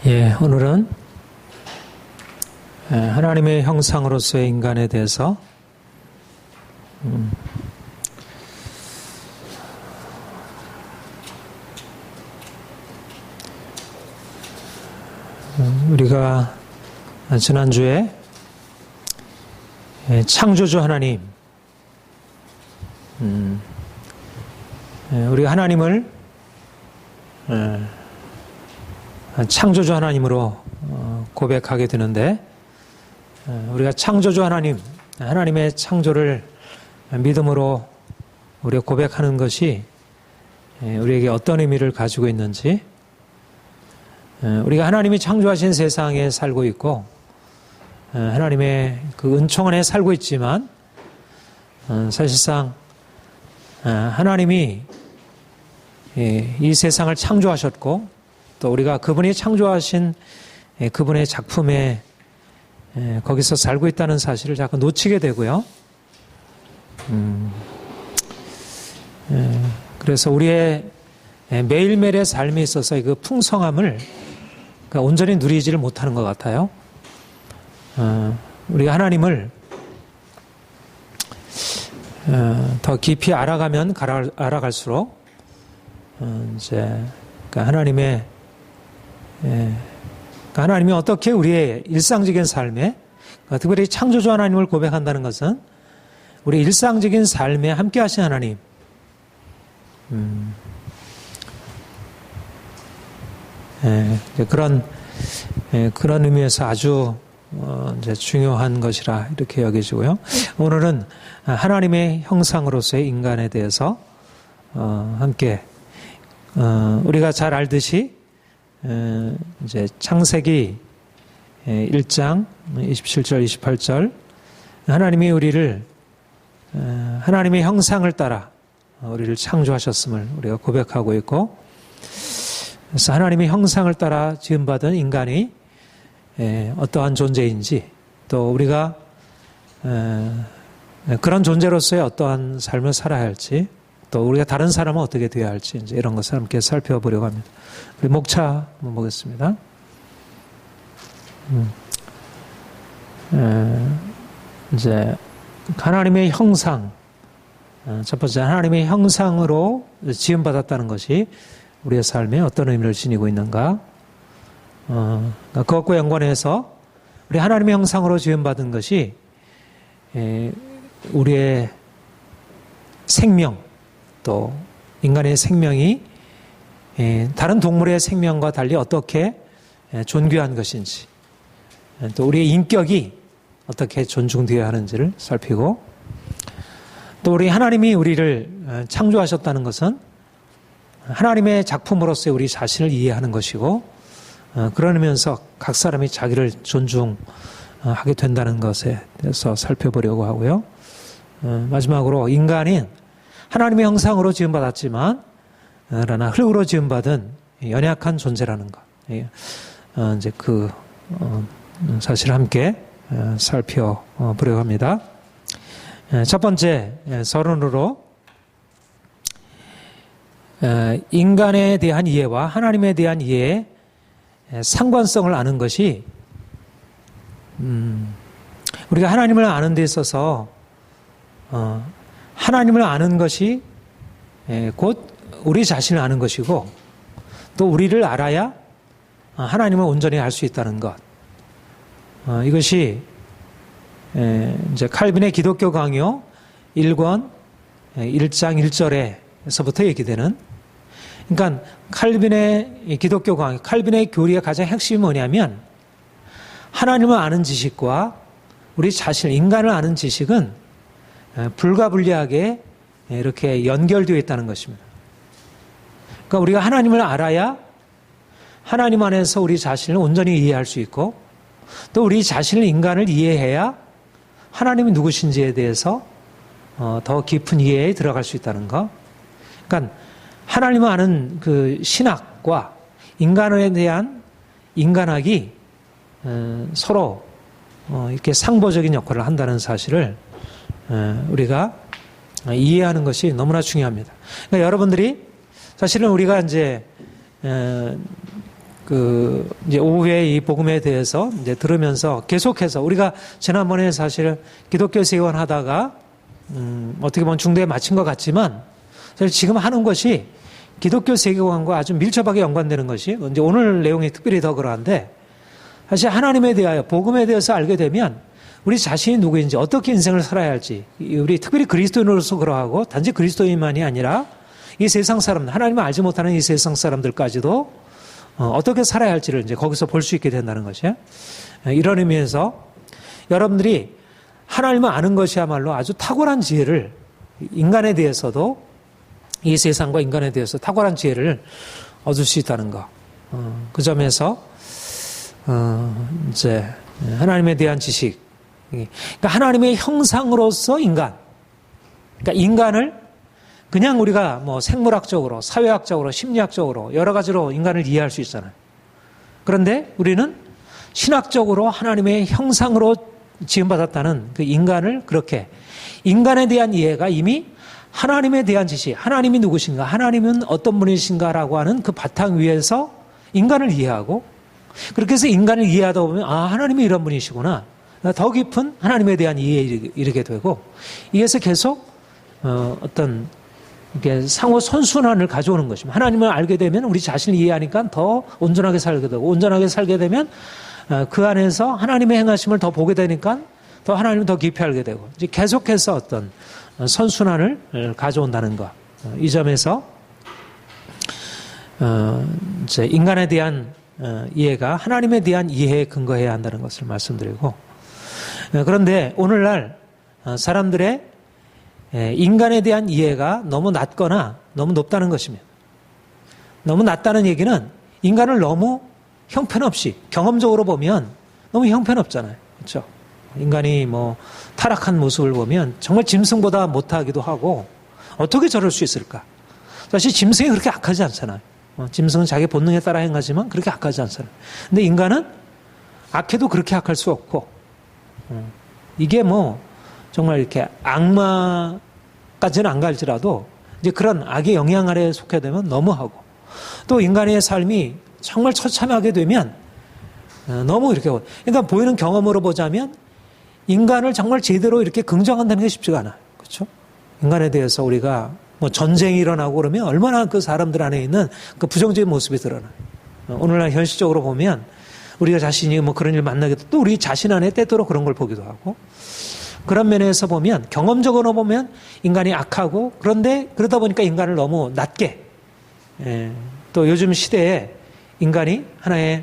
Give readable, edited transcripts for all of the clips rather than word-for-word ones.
오늘은 하나님의 형상으로서의 인간에 대해서 우리가 지난주에 창조주 하나님, 우리가 하나님을 창조주 하나님으로 고백하게 되는데, 우리가 창조주 하나님, 하나님의 창조를 믿음으로 우리가 고백하는 것이 우리에게 어떤 의미를 가지고 있는지, 우리가 하나님이 창조하신 세상에 살고 있고 하나님의 그 은총 안에 살고 있지만, 사실상 하나님이 이 세상을 창조하셨고 또 우리가 그분이 창조하신 그분의 작품에 거기서 살고 있다는 사실을 자꾸 놓치게 되고요. 그래서 우리의 매일매일의 삶에 있어서 그 풍성함을 온전히 누리지를 못하는 것 같아요. 우리가 하나님을 더 깊이 알아가면 알아갈수록 이제 하나님이 어떻게 우리의 일상적인 삶에, 특별히 창조주 하나님을 고백한다는 것은 우리 일상적인 삶에 함께 하신 하나님, 그런 의미에서 아주 이제 중요한 것이라 이렇게 여겨지고요. 오늘은 하나님의 형상으로서의 인간에 대해서 함께 우리가 잘 알듯이 이제 창세기 1장 27절 28절 하나님이 우리를 하나님의 형상을 따라 우리를 창조하셨음을 우리가 고백하고 있고, 그래서 하나님의 형상을 따라 지음받은 인간이 어떠한 존재인지, 또 우리가 그런 존재로서의 어떠한 삶을 살아야 할지, 또 우리가 다른 사람은 어떻게 되어야 할지, 이제 이런 것을 함께 살펴보려고 합니다. 우리 목차 한번 보겠습니다. 이제 하나님의 형상, 첫 번째 하나님의 형상으로 지음받았다는 것이 우리의 삶에 어떤 의미를 지니고 있는가? 그것과 연관해서 우리 하나님의 형상으로 지음받은 것이 우리의 생명, 또 인간의 생명이 다른 동물의 생명과 달리 어떻게 존귀한 것인지, 또 우리의 인격이 어떻게 존중되어야 하는지를 살피고, 또 우리 하나님이 우리를 창조하셨다는 것은 하나님의 작품으로서의 우리 자신을 이해하는 것이고, 그러면서 각 사람이 자기를 존중하게 된다는 것에 대해서 살펴보려고 하고요. 마지막으로 인간은 하나님의 형상으로 지음받았지만 그러나 흙으로 지음받은 연약한 존재라는 것, 이제 그 사실을 함께 살펴보려고 합니다. 첫 번째 서론으로 인간에 대한 이해와 하나님에 대한 이해의 상관성을 아는 것이, 우리가 하나님을 아는 데 있어서 하나님을 아는 것이 곧 우리 자신을 아는 것이고, 또 우리를 알아야 하나님을 온전히 알 수 있다는 것, 이것이 이제 칼빈의 기독교 강요 1권 1장 1절에서부터 얘기되는, 그러니까 칼빈의 기독교 강요, 칼빈의 교리의 가장 핵심이 뭐냐면, 하나님을 아는 지식과 우리 자신, 인간을 아는 지식은 불가분리하게 이렇게 연결되어 있다는 것입니다. 그러니까 우리가 하나님을 알아야 하나님 안에서 우리 자신을 온전히 이해할 수 있고, 또 우리 자신을, 인간을 이해해야 하나님이 누구신지에 대해서 더 깊은 이해에 들어갈 수 있다는 것. 그러니까 하나님을 아는 그 신학과 인간에 대한 인간학이 서로 이렇게 상보적인 역할을 한다는 사실을 우리가 이해하는 것이 너무나 중요합니다. 그러니까 여러분들이 사실은 우리가 이제 이제 오후에 이 복음에 대해서 이제 들으면서 계속해서 우리가 지난번에 사실 기독교 세원 하다가, 어떻게 보면 중대에 마친 것 같지만, 사실 지금 하는 것이 기독교 세계관과 아주 밀접하게 연관되는 것이, 이제 오늘 내용이 특별히 더 그러한데, 사실 하나님에 대하여, 복음에 대해서 알게 되면, 우리 자신이 누구인지, 어떻게 인생을 살아야 할지, 우리 특별히 그리스도인으로서 그러하고, 단지 그리스도인만이 아니라, 이 세상 사람들, 하나님을 알지 못하는 이 세상 사람들까지도 어떻게 살아야 할지를 이제 거기서 볼 수 있게 된다는 것이에요. 이런 의미에서 여러분들이 하나님을 아는 것이야말로 아주 탁월한 지혜를, 인간에 대해서도 이 세상과 인간에 대해서 탁월한 지혜를 얻을 수 있다는 것. 그 점에서 이제 하나님에 대한 지식, 그러니까 하나님의 형상으로서 인간, 그러니까 인간을 그냥 우리가 뭐 생물학적으로, 사회학적으로, 심리학적으로 여러 가지로 인간을 이해할 수 있잖아요. 그런데 우리는 신학적으로 하나님의 형상으로 지음받았다는 그 인간을 그렇게, 인간에 대한 이해가 이미 하나님에 대한 지식, 하나님이 누구신가, 하나님은 어떤 분이신가라고 하는 그 바탕 위에서 인간을 이해하고, 그렇게 해서 인간을 이해하다 보면 하나님이 이런 분이시구나, 더 깊은 하나님에 대한 이해에 이르게 되고, 이에서 계속 어떤 이게 상호 선순환을 가져오는 것입니다. 하나님을 알게 되면 우리 자신을 이해하니까 더 온전하게 살게 되고, 온전하게 살게 되면 그 안에서 하나님의 행하심을 더 보게 되니까 더 하나님을 더 깊이 알게 되고, 이제 계속해서 어떤 선순환을 가져온다는 것. 이 점에서 이제 인간에 대한 이해가 하나님에 대한 이해에 근거해야 한다는 것을 말씀드리고, 그런데 오늘날 사람들의 인간에 대한 이해가 너무 낮거나 너무 높다는 것입니다. 너무 낮다는 얘기는 인간을 너무 형편없이, 경험적으로 보면 너무 형편없잖아요. 그렇죠? 인간이 뭐 타락한 모습을 보면 정말 짐승보다 못하기도 하고, 어떻게 저럴 수 있을까? 사실 짐승이 그렇게 악하지 않잖아요. 짐승은 자기 본능에 따라 행하지만 그렇게 악하지 않잖아요. 근데 인간은 악해도 그렇게 악할 수 없고, 이게 뭐 정말 이렇게 악마까지는 안 갈지라도 이제 그런 악의 영향 아래에 속해 되면 너무하고, 또 인간의 삶이 정말 처참하게 되면 너무 이렇게, 그러니까 보이는 경험으로 보자면 인간을 정말 제대로 이렇게 긍정한다는 게 쉽지가 않아요. 그렇죠? 인간에 대해서 우리가 뭐 전쟁이 일어나고 그러면 얼마나 그 사람들 안에 있는 그 부정적인 모습이 드러나요. 오늘날 현실적으로 보면 우리가 자신이 뭐 그런 일 만나게 또 우리 자신 안에 때때로 그런 걸 보기도 하고, 그런 면에서 보면, 경험적으로 보면 인간이 악하고, 그런데 그러다 보니까 인간을 너무 낮게, 또 요즘 시대에 인간이 하나의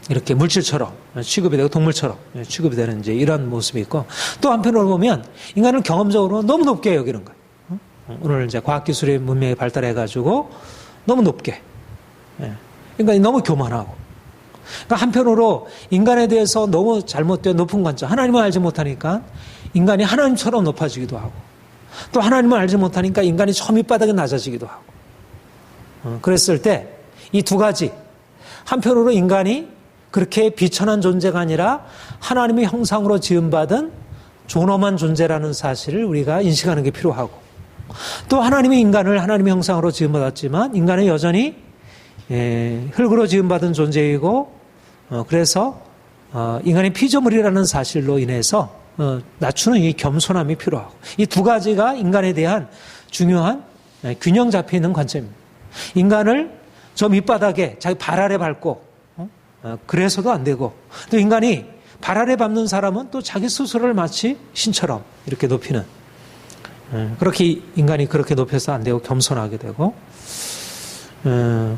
이렇게 물질처럼 취급이 되고 동물처럼 취급이 되는 이제 이런 모습이 있고, 또 한편으로 보면 인간을 경험적으로 너무 높게 여기는 거예요. 오늘 이제 과학기술의 문명이 발달해가지고 너무 높게, 인간이 너무 교만하고, 그러니까 한편으로 인간에 대해서 너무 잘못된 높은 관점, 하나님을 알지 못하니까 인간이 하나님처럼 높아지기도 하고, 또 하나님을 알지 못하니까 인간이 저 밑바닥에 낮아지기도 하고, 그랬을 때 이 두 가지, 한편으로 인간이 그렇게 비천한 존재가 아니라 하나님의 형상으로 지음받은 존엄한 존재라는 사실을 우리가 인식하는 게 필요하고, 또 하나님이 인간을 하나님의 형상으로 지음받았지만 인간은 여전히 흙으로 지음받은 존재이고, 그래서 인간의 피조물이라는 사실로 인해서 낮추는 이 겸손함이 필요하고, 이 두 가지가 인간에 대한 중요한 균형 잡혀 있는 관점입니다. 인간을 저 밑바닥에 자기 발 아래 밟고 그래서도 안 되고, 또 인간이 발 아래 밟는 사람은 또 자기 스스로를 마치 신처럼 이렇게 높이는, 그렇게 인간이 그렇게 높여서 안 되고 겸손하게 되고,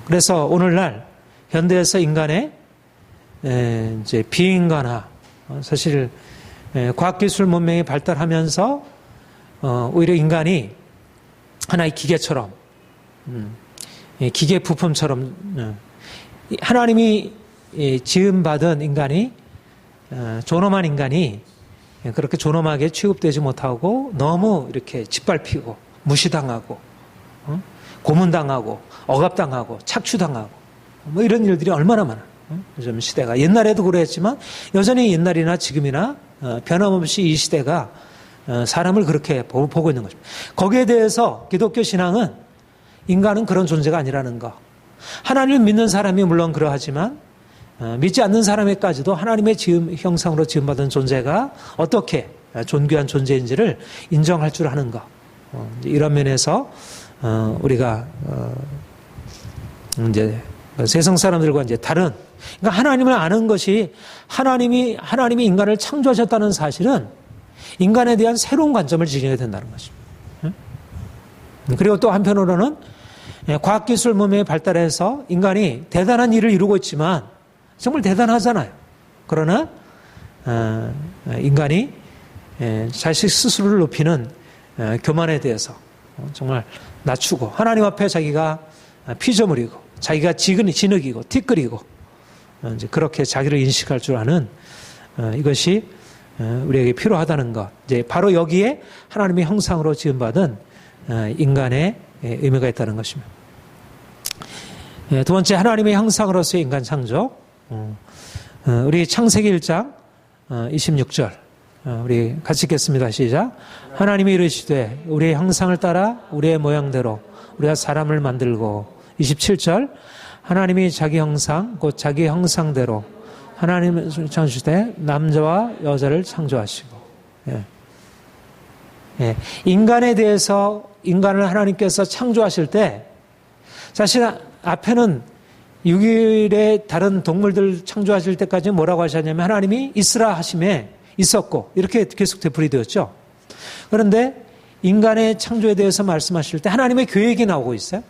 그래서 오늘날 현대에서 인간의 이제 비인간화, 사실 과학기술 문명이 발달하면서 오히려 인간이 하나의 기계처럼, 기계 부품처럼, 하나님이 지음받은 인간이, 존엄한 인간이 그렇게 존엄하게 취급되지 못하고 너무 이렇게 짓밟히고 무시당하고 고문당하고 억압당하고 착취당하고 뭐 이런 일들이 얼마나 많아요. 요즘 시대가, 옛날에도 그랬지만 여전히 옛날이나 지금이나 변함없이 이 시대가 사람을 그렇게 보고 있는 것입니다. 거기에 대해서 기독교 신앙은 인간은 그런 존재가 아니라는 것, 하나님을 믿는 사람이 물론 그러하지만 믿지 않는 사람에까지도 하나님의 형상으로 지음받은 존재가 어떻게 존귀한 존재인지를 인정할 줄 아는 것. 이런 면에서 우리가 이제 세상 사람들과 이제 다른, 그러니까 하나님을 아는 것이 하나님이 인간을 창조하셨다는 사실은 인간에 대한 새로운 관점을 지니게 된다는 것입니다. 그리고 또 한편으로는 과학기술 문명이 발달해서 인간이 대단한 일을 이루고 있지만 정말 대단하잖아요. 그러나 인간이 자식 스스로를 높이는 교만에 대해서 정말 낮추고 하나님 앞에 자기가 피조물이고 자기가 진흙이고 티끌이고 이제 그렇게 자기를 인식할 줄 아는 이것이 우리에게 필요하다는 것. 이제 바로 여기에 하나님의 형상으로 지음받은 인간의 의미가 있다는 것입니다. 두 번째, 하나님의 형상으로서의 인간 창조. 우리 창세기 1장 26절 우리 같이 읽겠습니다. 시작. 하나님이 이르시되 우리의 형상을 따라 우리의 모양대로 우리가 사람을 만들고. 27절 하나님이 자기 형상 곧 자기 형상대로 하나님을 창조하시되 남자와 여자를 창조하시고. 인간에 대해서 인간을 하나님께서 창조하실 때 사실 앞에는 6일에 다른 동물들 창조하실 때까지 뭐라고 하셨냐면 하나님이 있으라 하심에 있었고 이렇게 계속 되풀이 되었죠. 그런데 인간의 창조에 대해서 말씀하실 때 하나님의 계획이 나오고 있어요.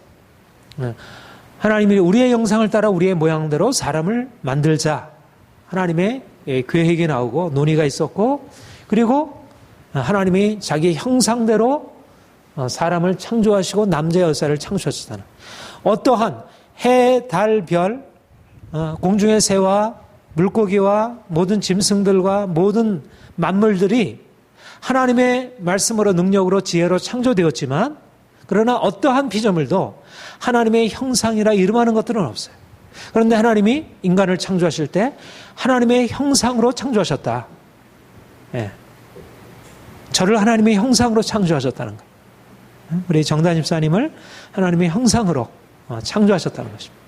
하나님이 우리의 형상을 따라 우리의 모양대로 사람을 만들자. 하나님의 계획이 나오고 논의가 있었고 그리고 하나님이 자기 형상대로 사람을 창조하시고 남자 여자를 창조하셨다는 어떠한 해, 달, 별, 공중의 새와 물고기와 모든 짐승들과 모든 만물들이 하나님의 말씀으로 능력으로 지혜로 창조되었지만 그러나 어떠한 피조물도 하나님의 형상이라 이름하는 것들은 없어요. 그런데 하나님이 인간을 창조하실 때 하나님의 형상으로 창조하셨다. 저를 하나님의 형상으로 창조하셨다는 거예요. 우리 정단 집사님을 하나님의 형상으로 창조하셨다는 것입니다.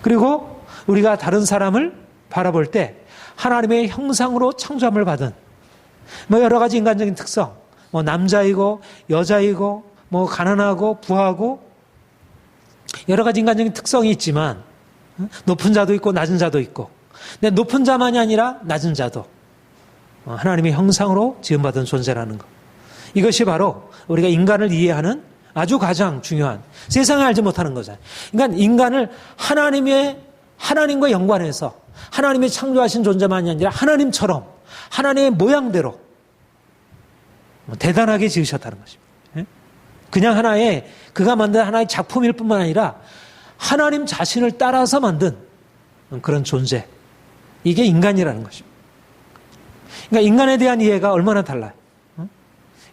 그리고 우리가 다른 사람을 바라볼 때 하나님의 형상으로 창조함을 받은 여러 가지 인간적인 특성, 남자이고 여자이고 가난하고 부하고 여러 가지 인간적인 특성이 있지만 높은 자도 있고 낮은 자도 있고 근데 높은 자만이 아니라 낮은 자도 하나님의 형상으로 지음받은 존재라는 것. 이것이 바로 우리가 인간을 이해하는 아주 가장 중요한 세상에 알지 못하는 거잖아요. 그러니까 인간을 하나님과 연관해서 하나님이 창조하신 존재만이 아니라 하나님처럼 하나님의 모양대로 대단하게 지으셨다는 것입니다. 그냥 그가 만든 하나의 작품일 뿐만 아니라 하나님 자신을 따라서 만든 그런 존재. 이게 인간이라는 것입니다. 그러니까 인간에 대한 이해가 얼마나 달라요.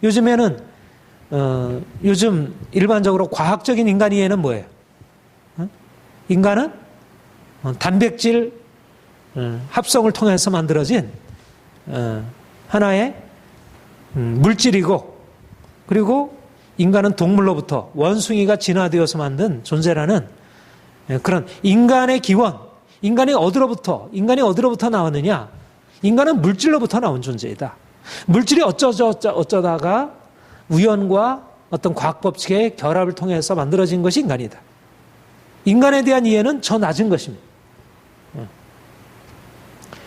요즘에는 요즘 일반적으로 과학적인 인간 이해는 뭐예요? 인간은 단백질 합성을 통해서 만들어진 하나의 물질이고 그리고 인간은 동물로부터 원숭이가 진화되어서 만든 존재라는 그런 인간의 기원, 인간이 어디로부터 나왔느냐? 인간은 물질로부터 나온 존재이다. 물질이 어쩌다가 우연과 어떤 과학 법칙의 결합을 통해서 만들어진 것이 인간이다. 인간에 대한 이해는 저 낮은 것입니다.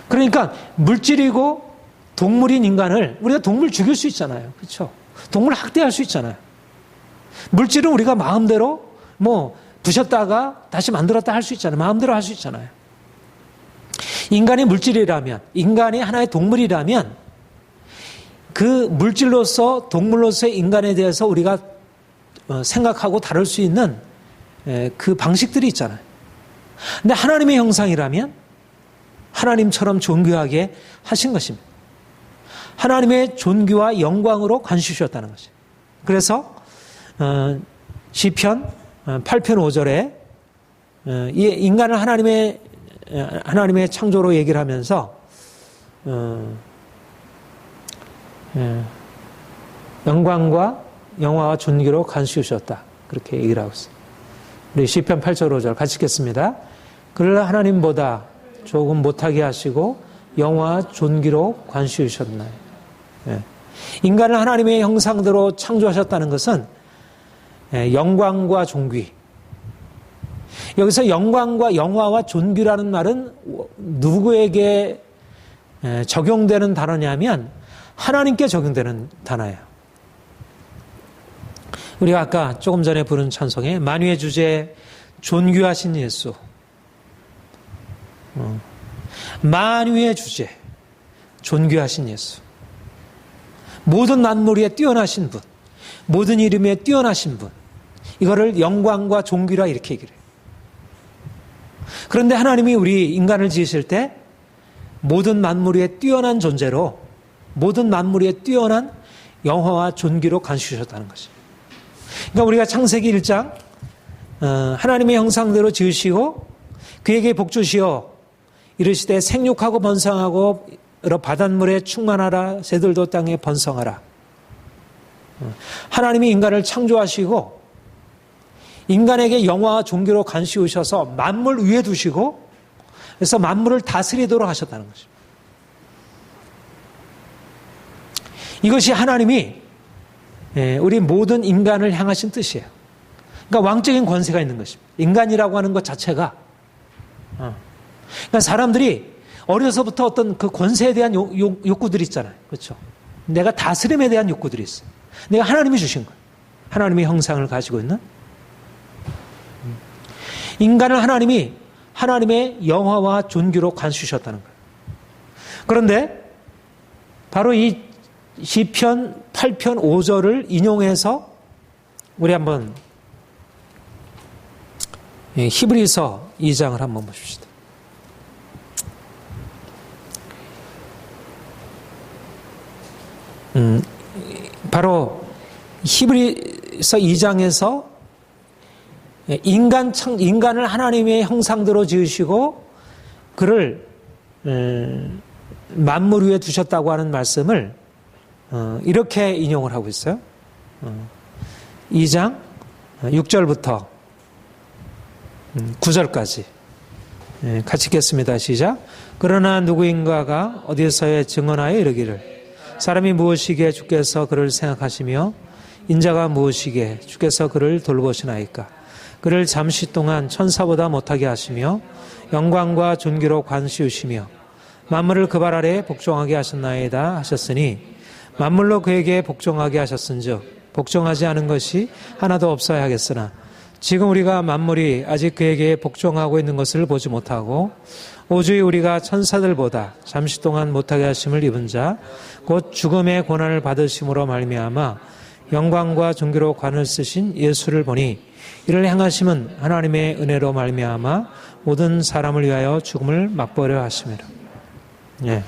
그러니까 물질이고 동물인 인간을 우리가 동물 죽일 수 있잖아요. 그렇죠? 동물 학대할 수 있잖아요. 물질은 우리가 마음대로 부셨다가 다시 만들었다 할 수 있잖아요. 마음대로 할 수 있잖아요. 인간이 물질이라면, 인간이 하나의 동물이라면 그 물질로서 동물로서의 인간에 대해서 우리가 생각하고 다룰 수 있는 그 방식들이 있잖아요. 근데 하나님의 형상이라면 하나님처럼 존귀하게 하신 것입니다. 하나님의 존귀와 영광으로 관시주셨다는 것이에요. 그래서 시편 8편 5절에 이 인간을 하나님의 창조로 얘기를 하면서 영광과 영화와 존귀로 간수하셨다. 그렇게 얘기를 하고 있어요. 우리 시편 8절 5절 같이 읽겠습니다. 그러나 하나님보다 조금 못하게 하시고 영화와 존귀로 관시우셨나요? 예. 인간을 하나님의 형상대로 창조하셨다는 것은 영광과 존귀. 여기서 영광과 영화와 존귀라는 말은 누구에게 적용되는 단어냐면 하나님께 적용되는 단어예요. 우리가 아까 조금 전에 부른 찬송에 만유의 주제 존귀하신 예수, 만유의 주제 존귀하신 예수, 모든 만물 위에 뛰어나신 분, 모든 이름에 뛰어나신 분, 이거를 영광과 존귀라 이렇게 얘기를 해요. 그런데 하나님이 우리 인간을 지으실 때 모든 만물 위에 뛰어난 존재로, 모든 만물 위에 뛰어난 영화와 존귀로 간수하셨다는 것입니다. 그러니까 우리가 창세기 1장 하나님의 형상대로 지으시고 그에게 복주시어 이르시되 생육하고 번성하고 여러 바닷물에 충만하라, 새들도 땅에 번성하라. 하나님이 인간을 창조하시고 인간에게 영화와 존귀로 간수하셔서 만물 위에 두시고 그래서 만물을 다스리도록 하셨다는 것입니다. 이것이 하나님이 우리 모든 인간을 향하신 뜻이에요. 그러니까 왕적인 권세가 있는 것입니다. 인간이라고 하는 것 자체가. 그러니까 사람들이 어려서부터 어떤 그 권세에 대한 욕구들이 있잖아요. 그렇죠? 내가 다스림에 대한 욕구들이 있어요. 내가 하나님이 주신 거예요. 하나님의 형상을 가지고 있는. 인간을 하나님이 하나님의 영화와 존귀로 간수하셨다는 거예요. 그런데 바로 이 시편 8편 5절을 인용해서 우리 한번 히브리서 2장을 한번 보십시다. 바로 히브리서 2장에서 인간을 하나님의 형상대로 지으시고 그를 만물 위에 두셨다고 하는 말씀을 이렇게 인용을 하고 있어요. 2장 6절부터 9절까지 같이 읽겠습니다. 시작. 그러나 누구인가가 어디서에 증언하여 이르기를 사람이 무엇이기에 주께서 그를 생각하시며 인자가 무엇이기에 주께서 그를 돌보시나이까. 그를 잠시 동안 천사보다 못하게 하시며 영광과 존귀로 관시우시며 만물을 그 발 아래에 복종하게 하셨나이다 하셨으니 만물로 그에게 복종하게 하셨은즉 복종하지 않은 것이 하나도 없어야 하겠으나 지금 우리가 만물이 아직 그에게 복종하고 있는 것을 보지 못하고 오주의 우리가 천사들보다 잠시 동안 못하게 하심을 입은 자 곧 죽음의 고난을 받으심으로 말미암아 영광과 존귀로 관을 쓰신 예수를 보니 이를 행하심은 하나님의 은혜로 말미암아 모든 사람을 위하여 죽음을 맛보려 하심이라. 예.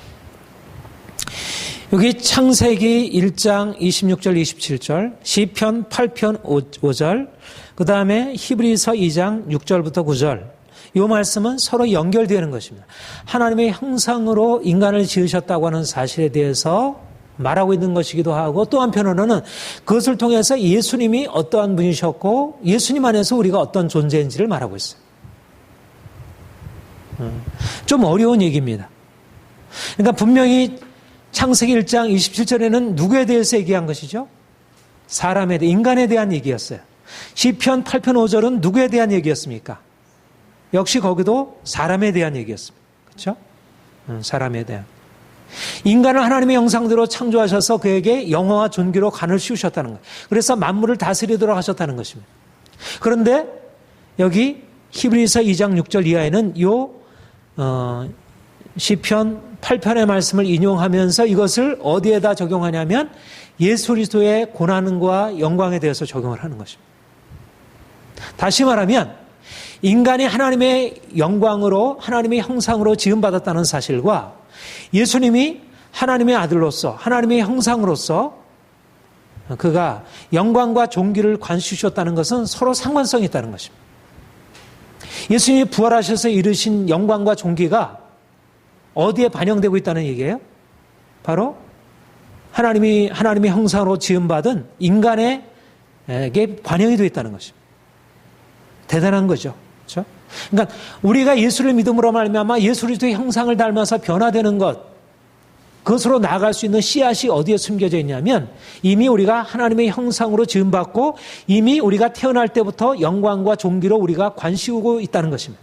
여기 창세기 1장 26절 27절, 시편 8편 5절, 그 다음에 히브리서 2장 6절부터 9절, 이 말씀은 서로 연결되는 것입니다. 하나님의 형상으로 인간을 지으셨다고 하는 사실에 대해서 말하고 있는 것이기도 하고 또 한편으로는 그것을 통해서 예수님이 어떠한 분이셨고 예수님 안에서 우리가 어떤 존재인지를 말하고 있어요. 좀 어려운 얘기입니다. 그러니까 분명히 창세기 1장 27절에는 누구에 대해서 얘기한 것이죠? 사람에 대해, 인간에 대한 얘기였어요. 시편 8편 5절은 누구에 대한 얘기였습니까? 역시 거기도 사람에 대한 얘기였습니다. 그렇죠? 사람에 대한. 인간을 하나님의 형상대로 창조하셔서 그에게 영화와 존귀로 간을 씌우셨다는 거예요. 그래서 만물을 다스리도록 하셨다는 것입니다. 그런데 여기 히브리서 2장 6절 이하에는 시편 8편의 말씀을 인용하면서 이것을 어디에다 적용하냐면 예수 그리스도의 고난과 영광에 대해서 적용을 하는 것입니다. 다시 말하면 인간이 하나님의 영광으로 하나님의 형상으로 지음받았다는 사실과 예수님이 하나님의 아들로서 하나님의 형상으로서 그가 영광과 존귀를 관수하셨다는 것은 서로 상관성이 있다는 것입니다. 예수님이 부활하셔서 이루신 영광과 존귀가 어디에 반영되고 있다는 얘기예요? 바로 하나님의 형상으로 지음받은 인간에게 반영이 되어 있다는 것입니다. 대단한 거죠. 그렇죠? 그러니까 우리가 예수를 믿음으로 말미암아 예수 그리스도의 형상을 닮아서 변화되는 것, 그것으로 나아갈 수 있는 씨앗이 어디에 숨겨져 있냐면 이미 우리가 하나님의 형상으로 지음받고 이미 우리가 태어날 때부터 영광과 존귀로 우리가 관시우고 있다는 것입니다.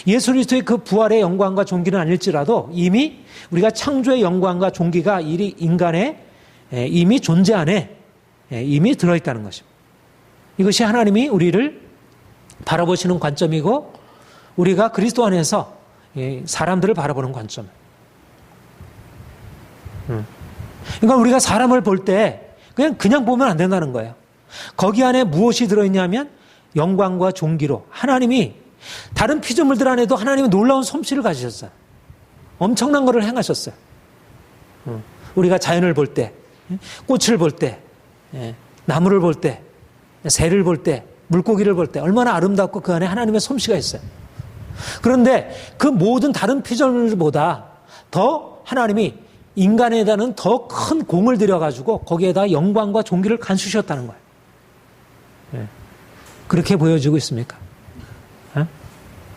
예수 그리스도의 그 부활의 영광과 존귀는 아닐지라도 이미 우리가 창조의 영광과 존귀가 이 인간의 이미 존재 안에 이미 들어있다는 것입니다. 이것이 하나님이 우리를 바라보시는 관점이고 우리가 그리스도 안에서 사람들을 바라보는 관점. 그러니까 우리가 사람을 볼 때 그냥 보면 안 된다는 거예요. 거기 안에 무엇이 들어있냐면 영광과 존귀로 하나님이 다른 피조물들 안에도 하나님은 놀라운 솜씨를 가지셨어요. 엄청난 것을 행하셨어요. 우리가 자연을 볼 때, 꽃을 볼 때, 나무를 볼 때, 새를 볼 때, 물고기를 볼 때 얼마나 아름답고 그 안에 하나님의 솜씨가 있어요. 그런데 그 모든 다른 피조물보다 더 하나님이 인간에다는 더 큰 공을 들여가지고 거기에다 영광과 존귀를 간수셨다는 거예요. 그렇게 보여지고 있습니까?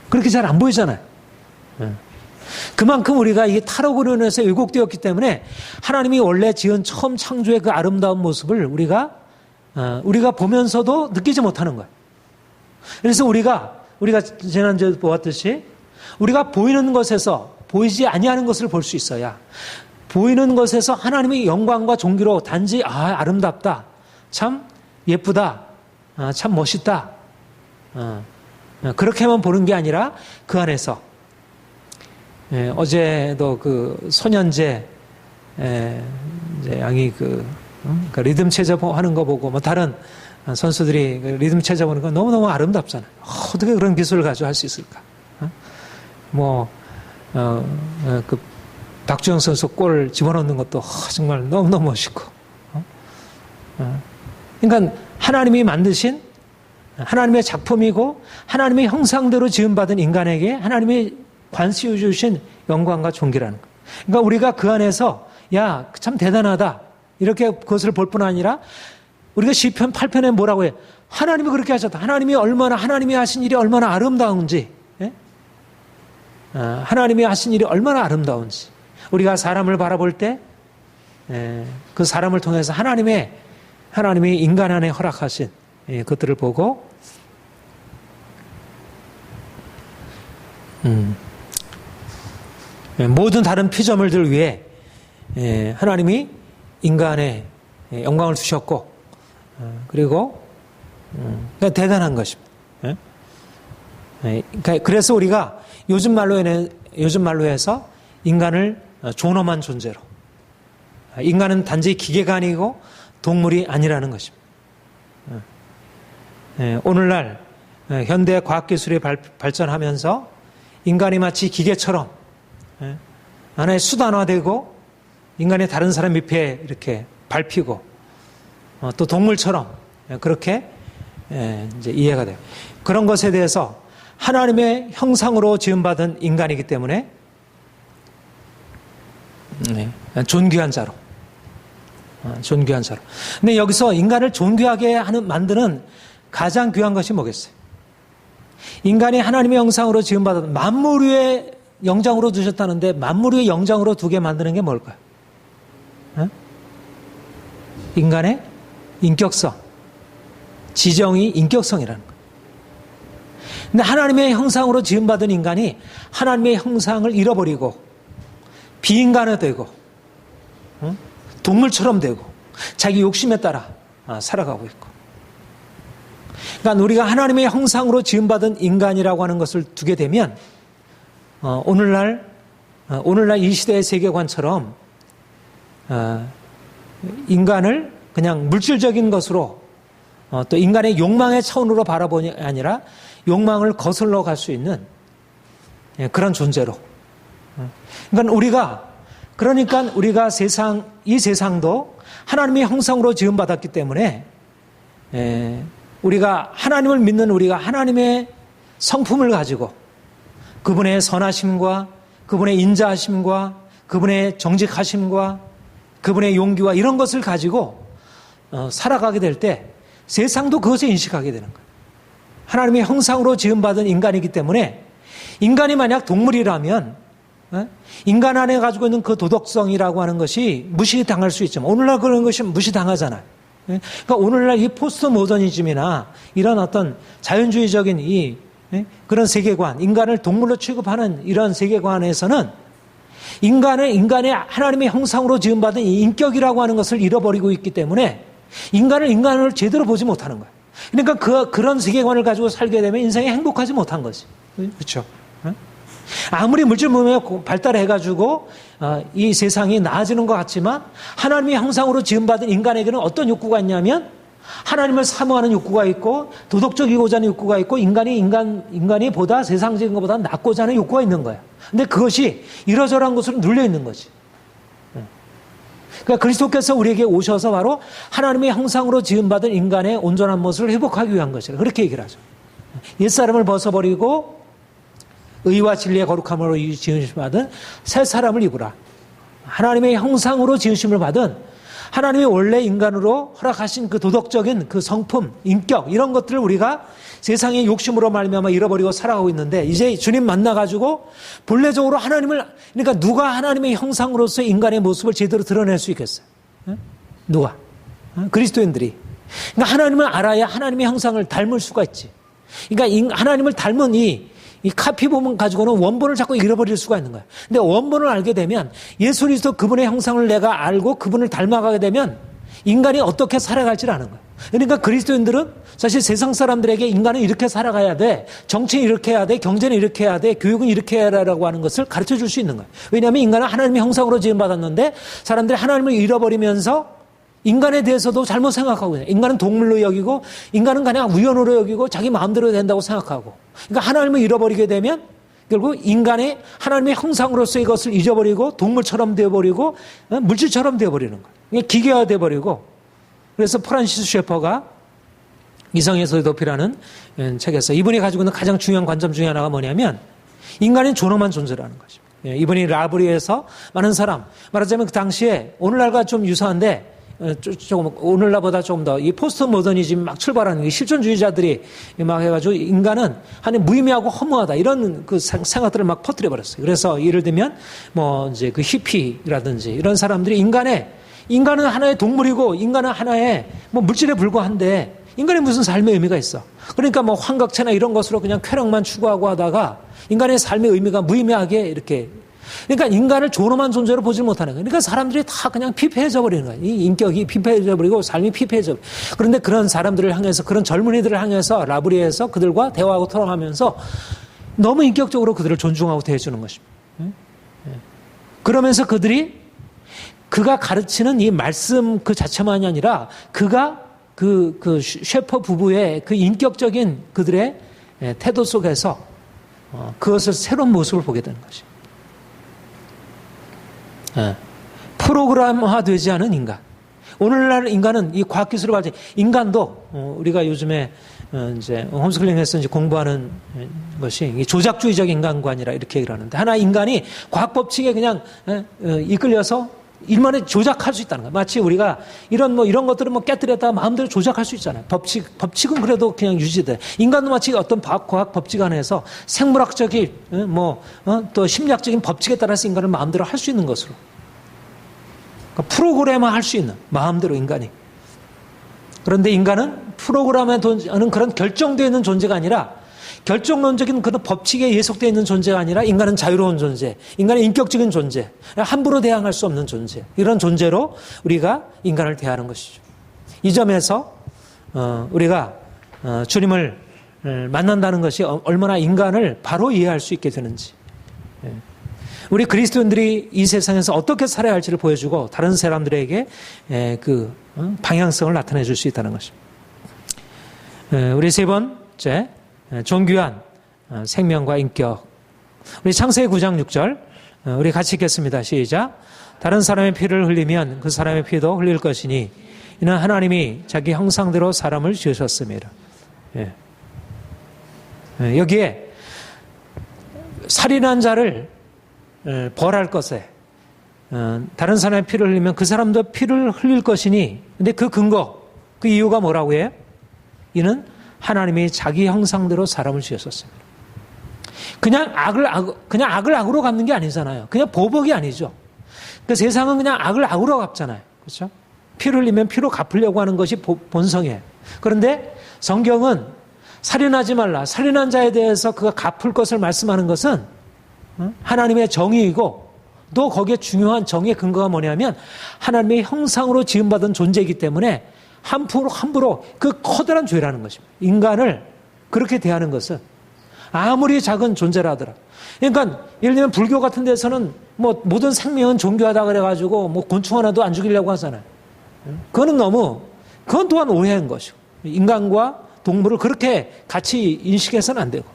그렇게 잘 안 보이잖아요. 그만큼 우리가 이게 타락으로 인해서 왜곡되었기 때문에 하나님이 원래 지은 처음 창조의 그 아름다운 모습을 우리가 보면서도 느끼지 못하는 거예요. 그래서 우리가 지난주에 보았듯이 우리가 보이는 것에서 보이지 아니하는 것을 볼 수 있어야 보이는 것에서 하나님의 영광과 존귀로 단지 아름답다, 참 예쁘다, 참 멋있다 그렇게만 보는 게 아니라 그 안에서 어제도 그 소년제 이제 양이 그 리듬 체조 하는 거 보고 뭐 다른 선수들이 리듬 체조 보는 거 너무너무 아름답잖아요. 어떻게 그런 기술을 가지고 할 수 있을까? 그 박주영 선수 골 집어넣는 것도 정말 너무너무 멋있고. 그러니까 하나님이 만드신 하나님의 작품이고 하나님의 형상대로 지음받은 인간에게 하나님이 관시해 주신 영광과 존귀라는 것. 그러니까 우리가 그 안에서 야, 참 대단하다 이렇게 그것을 볼 뿐 아니라 우리가 시편 8편에 뭐라고 해? 하나님이 그렇게 하셨다. 하나님이 하신 일이 얼마나 아름다운지, 하나님이 하신 일이 얼마나 아름다운지. 우리가 사람을 바라볼 때 그 사람을 통해서 하나님이 인간 안에 허락하신 그것들을 보고 모든 다른 피조물들 위해 하나님이 인간의 영광을 주셨고 그리고 대단한 것입니다. 그래서 우리가 요즘 말로 해서 인간을 존엄한 존재로, 인간은 단지 기계가 아니고 동물이 아니라는 것입니다. 오늘날 현대 과학기술이 발전하면서 인간이 마치 기계처럼 하나의 수단화되고 인간이 다른 사람 밑에 이렇게 밟히고 또 동물처럼 그렇게 이제 이해가 돼요. 그런 것에 대해서 하나님의 형상으로 지음받은 인간이기 때문에 존귀한 자로. 근데 여기서 인간을 존귀하게 만드는 가장 귀한 것이 뭐겠어요? 인간이 하나님의 형상으로 지음받은 만물 위에 영장으로 두셨다는데 만물 위에 영장으로 두게 만드는 게 뭘까요? 인간의 인격성. 지정이 인격성이라는 거예요. 근데 하나님의 형상으로 지음받은 인간이 하나님의 형상을 잃어버리고 비인간화 되고 동물처럼 되고 자기 욕심에 따라 살아가고 있고. 그러니까 우리가 하나님의 형상으로 지음받은 인간이라고 하는 것을 두게 되면 오늘날 이 시대의 세계관처럼 인간을 그냥 물질적인 것으로 또 인간의 욕망의 차원으로 바라보니 아니라 욕망을 거슬러 갈 수 있는 그런 존재로. 그러니까 우리가 이 세상도 하나님의 형상으로 지음받았기 때문에 우리가 하나님을 믿는 우리가 하나님의 성품을 가지고 그분의 선하심과 그분의 인자하심과 그분의 정직하심과 그분의 용기와 이런 것을 가지고 살아가게 될 때 세상도 그것을 인식하게 되는 거예요. 하나님의 형상으로 지음받은 인간이기 때문에 인간이 만약 동물이라면 인간 안에 가지고 있는 그 도덕성이라고 하는 것이 무시당할 수 있지만 오늘날 그런 것이 무시당하잖아요. 그러니까 오늘날 이 포스트 모더니즘이나 이런 어떤 자연주의적인 이 그런 세계관, 인간을 동물로 취급하는 이런 세계관에서는 인간의 하나님의 형상으로 지음받은 이 인격이라고 하는 것을 잃어버리고 있기 때문에 인간을 제대로 보지 못하는 거예요. 그러니까 그런 세계관을 가지고 살게 되면 인생에 행복하지 못한 거지. 그렇죠? 아무리 물질 문명이 발달해가지고 이 세상이 나아지는 것 같지만 하나님의 형상으로 지음받은 인간에게는 어떤 욕구가 있냐면 하나님을 사모하는 욕구가 있고 도덕적이고자 하는 욕구가 있고 인간이 보다 세상적인 것보다 낫고자 하는 욕구가 있는 거예요. 근데 그것이 이러저러한 것으로 눌려 있는 거지. 그러니까 그리스도께서 우리에게 오셔서 바로 하나님의 형상으로 지음받은 인간의 온전한 모습을 회복하기 위한 것이라 그렇게 얘기를 하죠. 옛사람을 벗어버리고 의와 진리의 거룩함으로 지으심을 받은 새 사람을 입으라. 하나님의 형상으로 지으심을 받은 하나님이 원래 인간으로 허락하신 그 도덕적인 그 성품, 인격 이런 것들을 우리가 세상의 욕심으로 말미암아 잃어버리고 살아가고 있는데 이제 주님 만나가지고 본래적으로 그러니까 누가 하나님의 형상으로서 인간의 모습을 제대로 드러낼 수 있겠어요? 누가? 그리스도인들이. 그러니까 하나님을 알아야 하나님의 형상을 닮을 수가 있지. 그러니까 하나님을 닮은 이 카피 부분 가지고는 원본을 자꾸 잃어버릴 수가 있는 거예요. 근데 원본을 알게 되면 예수 그리스도 그분의 형상을 내가 알고 그분을 닮아가게 되면 인간이 어떻게 살아갈지를 아는 거예요. 그러니까 그리스도인들은 사실 세상 사람들에게 인간은 이렇게 살아가야 돼. 정치는 이렇게 해야 돼. 경제는 이렇게 해야 돼. 교육은 이렇게 해야 라고 하는 것을 가르쳐 줄 수 있는 거예요. 왜냐하면 인간은 하나님의 형상으로 지음받았는데 사람들이 하나님을 잃어버리면서 인간에 대해서도 잘못 생각하고 있어요. 인간은 동물로 여기고 인간은 그냥 우연으로 여기고 자기 마음대로 된다고 생각하고 그러니까 하나님을 잃어버리게 되면 결국 인간의 하나님의 형상으로서 이것을 잊어버리고 동물처럼 되어버리고 물질처럼 되어버리는 거예요. 기계화 되어버리고 그래서 프란시스 셰퍼가 이성에서의 도피라는 책에서 이분이 가지고 있는 가장 중요한 관점 중에 하나가 뭐냐면 인간은 존엄한 존재라는 거죠. 이분이 라브리에서 많은 사람 말하자면 그 당시에 오늘날과 좀 유사한데 조금 오늘날보다 조금 더 이 포스트 모더니즘 막 출발하는 실존주의자들이 막 해가지고 인간은 하나님 무의미하고 허무하다 이런 그 생각들을 막 퍼뜨려 버렸어요. 그래서 예를 들면 뭐 이제 그 히피라든지 이런 사람들이 인간은 하나의 동물이고 인간은 하나의 뭐 물질에 불과한데 인간이 무슨 삶의 의미가 있어? 그러니까 뭐 환각체나 이런 것으로 그냥 쾌락만 추구하고 하다가 인간의 삶의 의미가 무의미하게 이렇게 그러니까 인간을 존엄한 존재로 보지 못하는 거예요. 그러니까 사람들이 다 그냥 피폐해져 버리는 거예요. 이 인격이 피폐해져 버리고 삶이 피폐해져 버리고. 그런데 그런 사람들을 향해서 그런 젊은이들을 향해서 라브리에서 그들과 대화하고 토론하면서 너무 인격적으로 그들을 존중하고 대해주는 것입니다. 그러면서 그가 가르치는 이 말씀 그 자체만이 아니라 그가 그 셰퍼 부부의 그 인격적인 그들의 태도 속에서 그것을 새로운 모습을 보게 되는 것입니다. 프로그램화 되지 않은 인간. 오늘날 인간은 이 과학기술을 가진 인간도 우리가 요즘에 이제 홈스쿨링에서 이제 공부하는 것이 이 조작주의적 인간관이라 이렇게 얘기를 하는데 하나 인간이 과학 법칙에 그냥 이끌려서 일만에 조작할 수 있다는 거예요. 마치 우리가 이런 것들을 깨뜨렸다가 마음대로 조작할 수 있잖아요. 법칙은 그래도 그냥 유지돼. 인간도 마치 어떤 과학 법칙 안에서 생물학적인 또 심리학적인 법칙에 따라서 인간을 마음대로 할 수 있는 것으로. 그러니까 프로그램화 할 수 있는 마음대로 인간이. 그런데 인간은 프로그램화하는 그런 결정되어 있는 존재가 아니라 결정론적인 그런 법칙에 예속되어 있는 존재가 아니라 인간은 자유로운 존재, 인간은 인격적인 존재, 함부로 대항할 수 없는 존재, 이런 존재로 우리가 인간을 대하는 것이죠. 이 점에서 우리가 주님을 만난다는 것이 얼마나 인간을 바로 이해할 수 있게 되는지, 우리 그리스도인들이 이 세상에서 어떻게 살아야 할지를 보여주고 다른 사람들에게 그 방향성을 나타내 줄 수 있다는 것입니다. 우리 세 번째, 존귀한 생명과 인격. 우리 창세기 9장 6절 우리 같이 읽겠습니다. 시작. 다른 사람의 피를 흘리면 그 사람의 피도 흘릴 것이니 이는 하나님이 자기 형상대로 사람을 지으셨습니다. 여기에 살인한 자를 벌할 것에 다른 사람의 피를 흘리면 그 사람도 피를 흘릴 것이니 근데 그 근거, 그 이유가 뭐라고 해요? 이는 하나님이 자기 형상대로 사람을 지었었습니다. 그냥 악을 악으로 갚는 게 아니잖아요. 그냥 보복이 아니죠. 그 세상은 그냥 악을 악으로 갚잖아요. 그렇죠? 피를 흘리면 피로 갚으려고 하는 것이 본성이에요. 그런데 성경은 살인하지 말라. 살인한 자에 대해서 그가 갚을 것을 말씀하는 것은 하나님의 정의이고, 또 거기에 중요한 정의의 근거가 뭐냐면 하나님의 형상으로 지음받은 존재이기 때문에 함부로 그 커다란 죄라는 것입니다. 인간을 그렇게 대하는 것은 아무리 작은 존재라 하더라. 그러니까 예를 들면 불교 같은 데서는 뭐 모든 생명은 존귀하다 그래가지고 뭐 곤충 하나도 안 죽이려고 하잖아요. 그건 또한 오해인 것이고, 인간과 동물을 그렇게 같이 인식해서는 안 되고,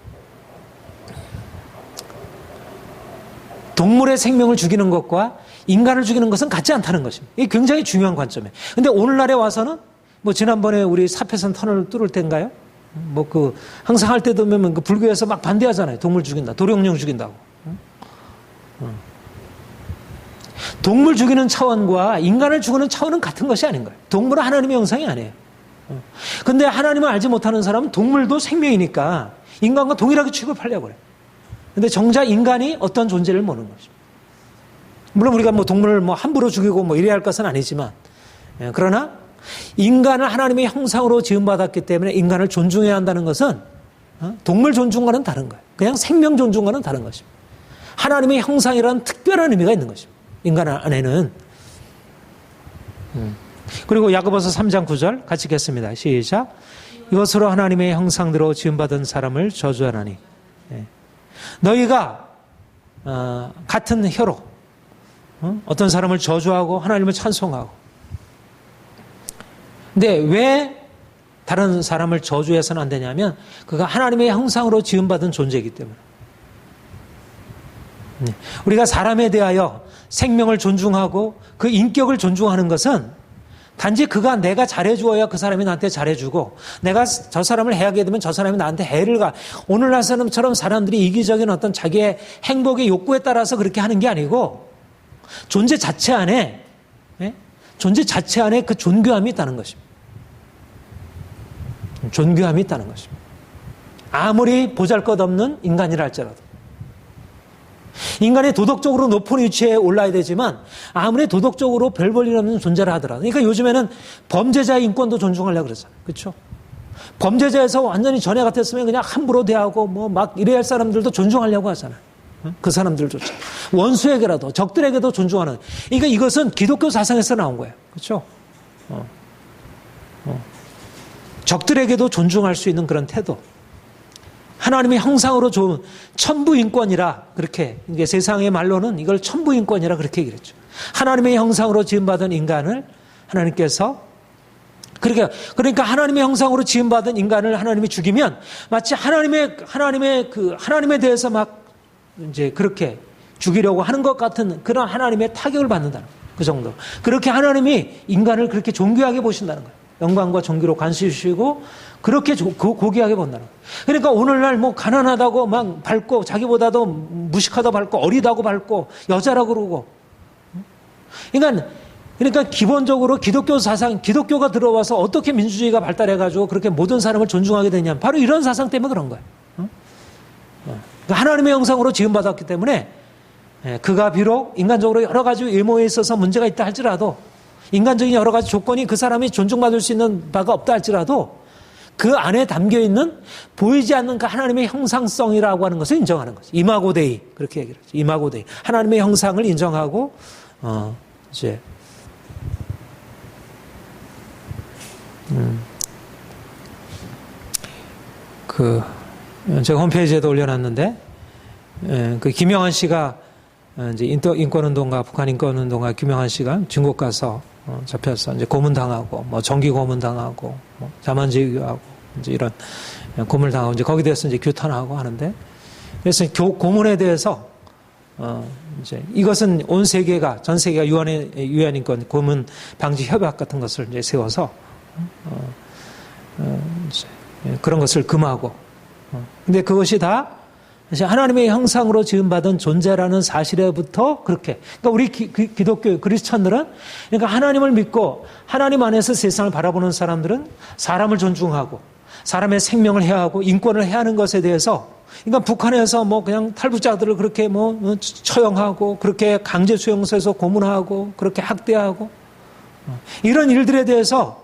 동물의 생명을 죽이는 것과 인간을 죽이는 것은 같지 않다는 것입니다. 이게 굉장히 중요한 관점이에요. 근데 오늘날에 와서는 뭐 지난번에 우리 사패선 터널을 뚫을 때인가요? 항상 할 때도 보면 그 불교에서 막 반대하잖아요. 동물 죽인다. 도룡뇽 죽인다고. 동물 죽이는 차원과 인간을 죽이는 차원은 같은 것이 아닌 거예요. 동물은 하나님의 형상이 아니에요. 근데 하나님을 알지 못하는 사람은 동물도 생명이니까 인간과 동일하게 취급하려고 그래요. 근데 정작 인간이 어떤 존재를 모르는 것입니다. 물론 우리가 뭐 동물을 뭐 함부로 죽이고 뭐 이래야 할 것은 아니지만, 그러나 인간을 하나님의 형상으로 지음받았기 때문에 인간을 존중해야 한다는 것은 동물 존중과는 다른 거예요. 그냥 생명 존중과는 다른 것입니다. 하나님의 형상이라는 특별한 의미가 있는 것입니다. 인간 안에는. 그리고 야고보서 3장 9절 같이 읽겠습니다. 시작. 이것으로 하나님의 형상대로 지음받은 사람을 저주하나니. 너희가 같은 혀로 어떤 사람을 저주하고 하나님을 찬송하고, 근데 왜 다른 사람을 저주해서는 안 되냐면 그가 하나님의 형상으로 지음받은 존재이기 때문에. 우리가 사람에 대하여 생명을 존중하고 그 인격을 존중하는 것은 단지 내가 잘해주어야 그 사람이 나한테 잘해주고, 내가 저 사람을 해하게 되면 저 사람이 나한테 해를 가. 오늘날 사람처럼 사람들이 이기적인 어떤 자기의 행복의 욕구에 따라서 그렇게 하는 게 아니고, 존재 자체 안에 그 존귀함이 있다는 것입니다. 존귀함이 있다는 것입니다. 아무리 보잘것없는 인간이라 할지라도. 인간이 도덕적으로 높은 위치에 올라야 되지만 아무리 도덕적으로 별 볼 일 없는 존재라 하더라도, 그러니까 요즘에는 범죄자의 인권도 존중하려고 그러잖아요. 그렇죠? 범죄자에서 완전히 전에 같았으면 그냥 함부로 대하고 뭐 막 이래야 할 사람들도 존중하려고 하잖아요. 그 사람들조차. 원수에게라도, 적들에게도 존중하는. 그러니까 이것은 기독교 사상에서 나온 거예요. 그렇죠? 적들에게도 존중할 수 있는 그런 태도. 하나님의 형상으로 좋은 천부인권이라, 그렇게 이게 세상의 말로는 이걸 천부인권이라 그렇게 얘기를 했죠. 하나님의 형상으로 지음받은 인간을 하나님께서, 그러니까 하나님의 형상으로 지음받은 인간을 하나님이 죽이면 마치 하나님에 대해서 막 이제 그렇게 죽이려고 하는 것 같은 그런 하나님의 타격을 받는다는 거예요. 그 정도. 그렇게 하나님이 인간을 그렇게 존귀하게 보신다는 거예요. 영광과 존귀로 관시 주시고 그렇게 고귀하게 본다는 거예요. 그러니까 오늘날 뭐 가난하다고 막 밟고, 자기보다도 무식하다고 밟고, 어리다고 밟고, 여자라고 그러고. 그러니까 기본적으로 기독교 사상, 기독교가 들어와서 어떻게 민주주의가 발달해가지고 그렇게 모든 사람을 존중하게 되냐면 바로 이런 사상 때문에 그런 거예요. 그러니까 하나님의 형상으로 지음받았기 때문에 그가 비록 인간적으로 여러 가지 외모에 있어서 문제가 있다 할지라도, 인간적인 여러 가지 조건이 그 사람이 존중받을 수 있는 바가 없다 할지라도 그 안에 담겨있는 보이지 않는 그 하나님의 형상성이라고 하는 것을 인정하는 거죠. 이마고 데이, 그렇게 얘기를 하죠. 이마고 데이. 하나님의 형상을 인정하고, 이제, 제가 홈페이지에도 올려놨는데, 그 김영한 씨가 이제 인권운동가, 북한 인권운동가 김영한 씨가 중국 가서 잡혀서 이제 고문당하고, 뭐 정기 고문당하고, 뭐 자만지하고, 이제 이런 고문당하고, 이제 거기에 대해서 이제 규탄하고 하는데, 그래서 고문에 대해서 이제 이것은 온 세계가, 전 세계가 유엔 인권 고문 방지 협약 같은 것을 이제 세워서 이제 그런 것을 금하고, 근데 그것이 다 하나님의 형상으로 지음받은 존재라는 사실에부터 그렇게. 그러니까 우리 기독교 크리스천들은, 그러니까 하나님을 믿고 하나님 안에서 세상을 바라보는 사람들은 사람을 존중하고, 사람의 생명을 해하고 인권을 해하는 것에 대해서, 그러니까 북한에서 뭐 그냥 탈북자들을 그렇게 뭐 처형하고 그렇게 강제 수용소에서 고문하고 그렇게 학대하고 이런 일들에 대해서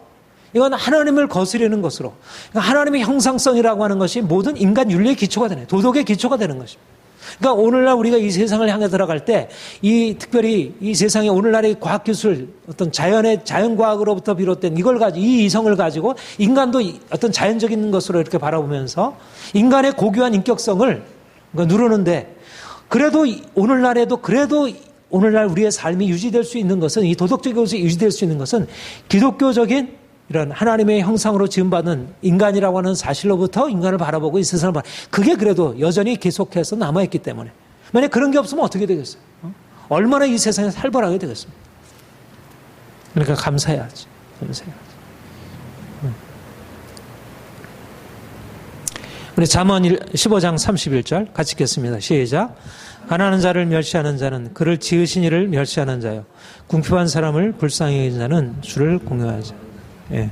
이건 하나님을 거스르는 것으로, 그러니까 하나님의 형상성이라고 하는 것이 모든 인간 윤리의 기초가 되는, 도덕의 기초가 되는 것입니다. 그러니까 오늘날 우리가 이 세상을 향해 들어갈 때, 특별히 이 세상에 오늘날의 과학기술, 어떤 자연과학으로부터 비롯된 이걸 가지고, 이 이성을 가지고 인간도 어떤 자연적인 것으로 이렇게 바라보면서 인간의 고귀한 인격성을 누르는데, 그래도 오늘날에도 오늘날 우리의 삶이 유지될 수 있는 것은, 이 도덕적인 것이 유지될 수 있는 것은 기독교적인 이런 하나님의 형상으로 지음받은 인간이라고 하는 사실로부터 인간을 바라보고 이 세상을 그게 그래도 여전히 계속해서 남아있기 때문에, 만약 그런 게 없으면 어떻게 되겠어요? 얼마나 이 세상에 살벌하게 되겠습니까? 그러니까 감사해야지. 우리 잠언 15장 31절 같이 읽겠습니다. 시작. 가난한 자를 멸시하는 자는 그를 지으신 이를 멸시하는 자요, 궁핍한 사람을 불쌍히 여기는 자는 주를 공경하지. 예.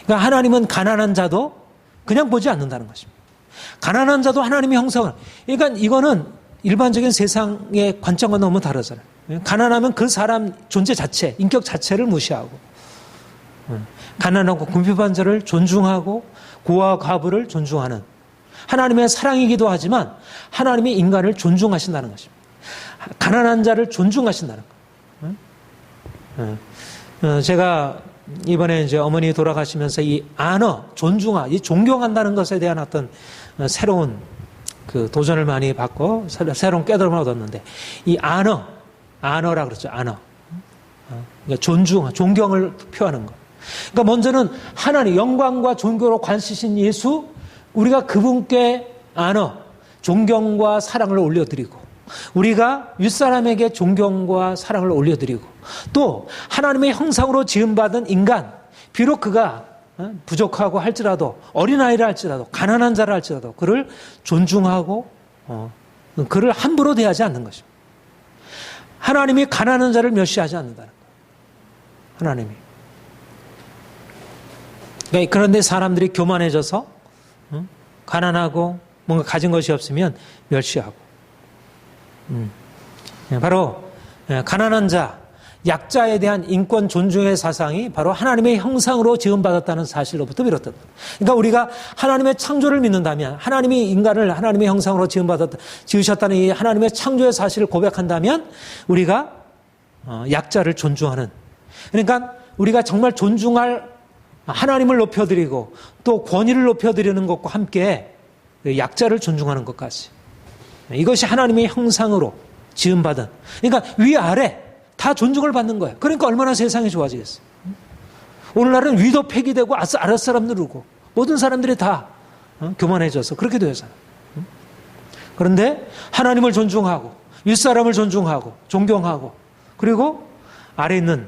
그러니까 하나님은 가난한 자도 그냥 보지 않는다는 것입니다. 가난한 자도 하나님의 형상을, 그러니까 이거는 일반적인 세상의 관점과 너무 다르잖아요. 가난하면 그 사람 존재 자체, 인격 자체를 무시하고, 가난하고 궁핍한 자를 존중하고 고아와 과부를 존중하는 하나님의 사랑이기도 하지만 하나님이 인간을 존중하신다는 것입니다. 가난한 자를 존중하신다는 것. 제가 이번에 이제 어머니 돌아가시면서 이 이 존경한다는 것에 대한 어떤 새로운 그 도전을 많이 받고 새로운 깨달음을 얻었는데, 이 아너라 그러죠. 그러니까 존경을 표하는 것. 그러니까 먼저는 하나님, 영광과 존경으로 관시신 예수, 우리가 그분께 존경과 사랑을 올려드리고, 우리가 윗사람에게 존경과 사랑을 올려드리고, 또 하나님의 형상으로 지음받은 인간, 비록 그가 부족하고 할지라도, 어린아이라 할지라도, 가난한 자라 할지라도 그를 존중하고 그를 함부로 대하지 않는 것입니다. 하나님이 가난한 자를 멸시하지 않는다는 거예요. 하나님이. 그런데 사람들이 교만해져서 가난하고 뭔가 가진 것이 없으면 멸시하고, 바로 가난한 자, 약자에 대한 인권 존중의 사상이 바로 하나님의 형상으로 지음받았다는 사실로부터 비롯된다. 그러니까 우리가 하나님의 창조를 믿는다면, 하나님이 인간을 하나님의 형상으로 지으셨다는 이 하나님의 창조의 사실을 고백한다면, 우리가 약자를 존중하는, 그러니까 우리가 정말 존중할 하나님을 높여드리고 또 권위를 높여드리는 것과 함께 약자를 존중하는 것까지, 이것이 하나님의 형상으로 지음받은, 그러니까 위아래 다 존중을 받는 거예요. 그러니까 얼마나 세상이 좋아지겠어요. 오늘날은 위도 폐기되고 아랫사람 누르고 모든 사람들이 다 교만해져서 그렇게 되었잖아요. 그런데 하나님을 존중하고 윗사람을 존중하고 존경하고, 그리고 아래 있는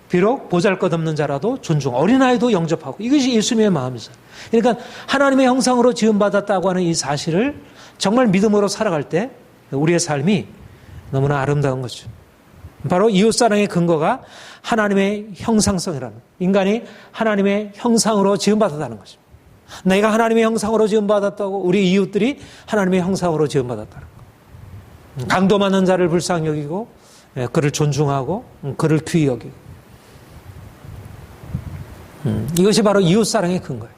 비록 보잘것없는 자라도 존중, 어린아이도 영접하고, 이것이 예수님의 마음이죠. 그러니까 하나님의 형상으로 지음받았다고 하는 이 사실을 정말 믿음으로 살아갈 때 우리의 삶이 너무나 아름다운 거죠. 바로 이웃사랑의 근거가 하나님의 형상성이라는, 인간이 하나님의 형상으로 지음받았다는 거죠. 내가 하나님의 형상으로 지음받았다고 우리 이웃들이 하나님의 형상으로 지음받았다는 거. 강도 많은 자를 불쌍히 여기고 그를 존중하고 그를 귀히 여기고, 이것이 바로 이웃사랑의 근거예요.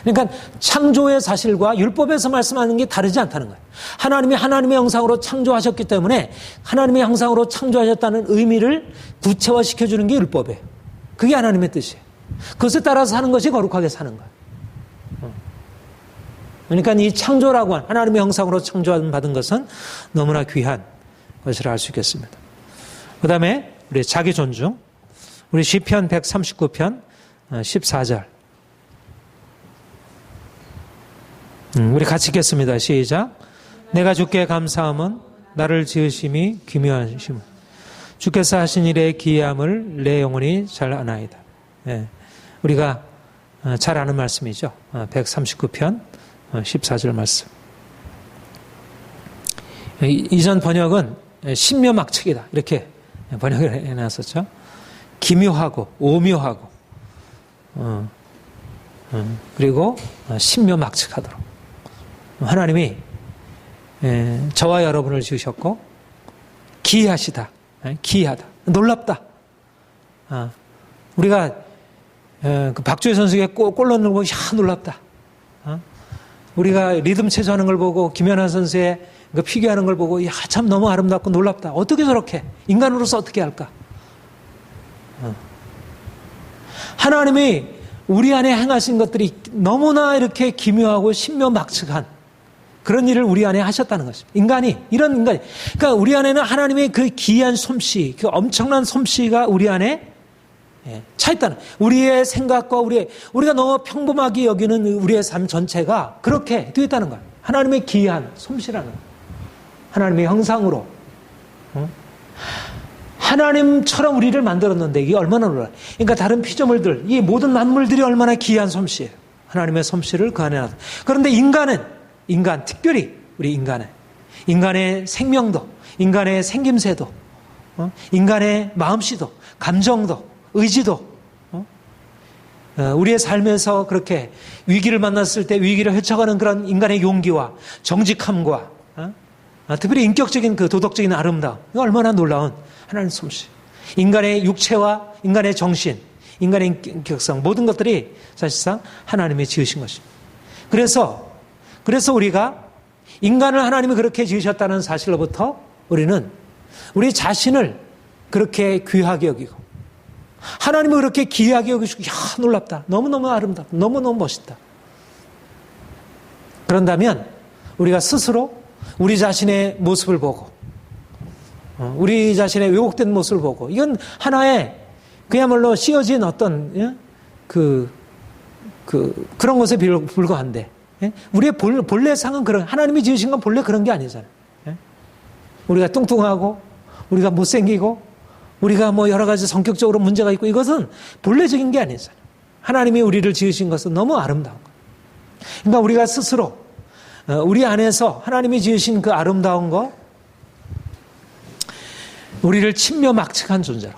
그러니까 창조의 사실과 율법에서 말씀하는 게 다르지 않다는 거예요. 하나님이 하나님의 형상으로 창조하셨기 때문에 하나님의 형상으로 창조하셨다는 의미를 구체화시켜주는 게 율법이에요. 그게 하나님의 뜻이에요. 그것에 따라서 사는 것이 거룩하게 사는 거예요. 그러니까 이 창조라고 한 하나님의 형상으로 창조받은 것은 너무나 귀한 것이라 할 수 있겠습니다. 그 다음에 우리 자기 존중, 우리 시편 139편 14절, 우리 같이 읽겠습니다. 시작. 내가 주께 감사함은 나를 지으심이 기묘하심은 주께서 하신 일의 기이함을 내 영혼이 잘 아나이다. 우리가 잘 아는 말씀이죠. 139편 14절 말씀. 이전 번역은 신묘막측이다, 이렇게 번역을 해놨었죠. 기묘하고 오묘하고 그리고 신묘막측하도록. 하나님이 저와 여러분을 지으셨고 기이하시다. 기이하다. 놀랍다. 우리가 그 박주혜 선수에게 골 넣는 거 보고 놀랍다. 우리가 리듬 체조하는 걸 보고 김연아 선수의 그 피겨하는 걸 보고 참 너무 아름답고 놀랍다. 어떻게 저렇게 인간으로서 어떻게 할까? 하나님이 우리 안에 행하신 것들이 너무나 이렇게 기묘하고 신묘막측한 그런 일을 우리 안에 하셨다는 것입니다. 이런 인간이. 그러니까 우리 안에는 하나님의 그 기이한 솜씨, 그 엄청난 솜씨가 우리 안에 차 있다는. 우리의 생각과 우리가 너무 평범하게 여기는 우리의 삶 전체가 그렇게 되어 있다는 거예요. 하나님의 기이한 솜씨라는 거예요. 하나님의 형상으로. 하나님처럼 우리를 만들었는데 이게 얼마나 놀라요. 그러니까 다른 피조물들, 이 모든 만물들이 얼마나 기이한 솜씨예요. 하나님의 솜씨를 그 안에 놨다. 그런데 특별히 우리 인간의 생명도, 인간의 생김새도, 인간의 마음씨도, 감정도, 의지도, 우리의 삶에서 그렇게 위기를 만났을 때 위기를 헤쳐가는 그런 인간의 용기와 정직함과 특별히 인격적인 그 도덕적인 아름다움, 이거 얼마나 놀라운 하나님의 솜씨. 인간의 육체와 인간의 정신, 인간의 인격성, 모든 것들이 사실상 하나님이 지으신 것입니다. 그래서 우리가 인간을 하나님이 그렇게 지으셨다는 사실로부터 우리는 우리 자신을 그렇게 귀하게 여기고 하나님을 그렇게 기이하게 여기시고 놀랍다. 너무너무 아름답다. 너무너무 멋있다. 그런다면 우리가 스스로 우리 자신의 모습을 보고 우리 자신의 왜곡된 모습을 보고 이건 하나의 그야말로 씌어진 어떤 그런 것에 불과한데 우리의 본래 상은 하나님이 지으신 건 본래 그런 게 아니잖아요. 우리가 뚱뚱하고 우리가 못생기고 우리가 여러 가지 성격적으로 문제가 있고 이것은 본래적인 게 아니잖아요. 하나님이 우리를 지으신 것은 너무 아름다운 거예요. 그러니까 우리가 스스로 우리 안에서 하나님이 지으신 그 아름다운 거, 우리를 친묘막측한 존재로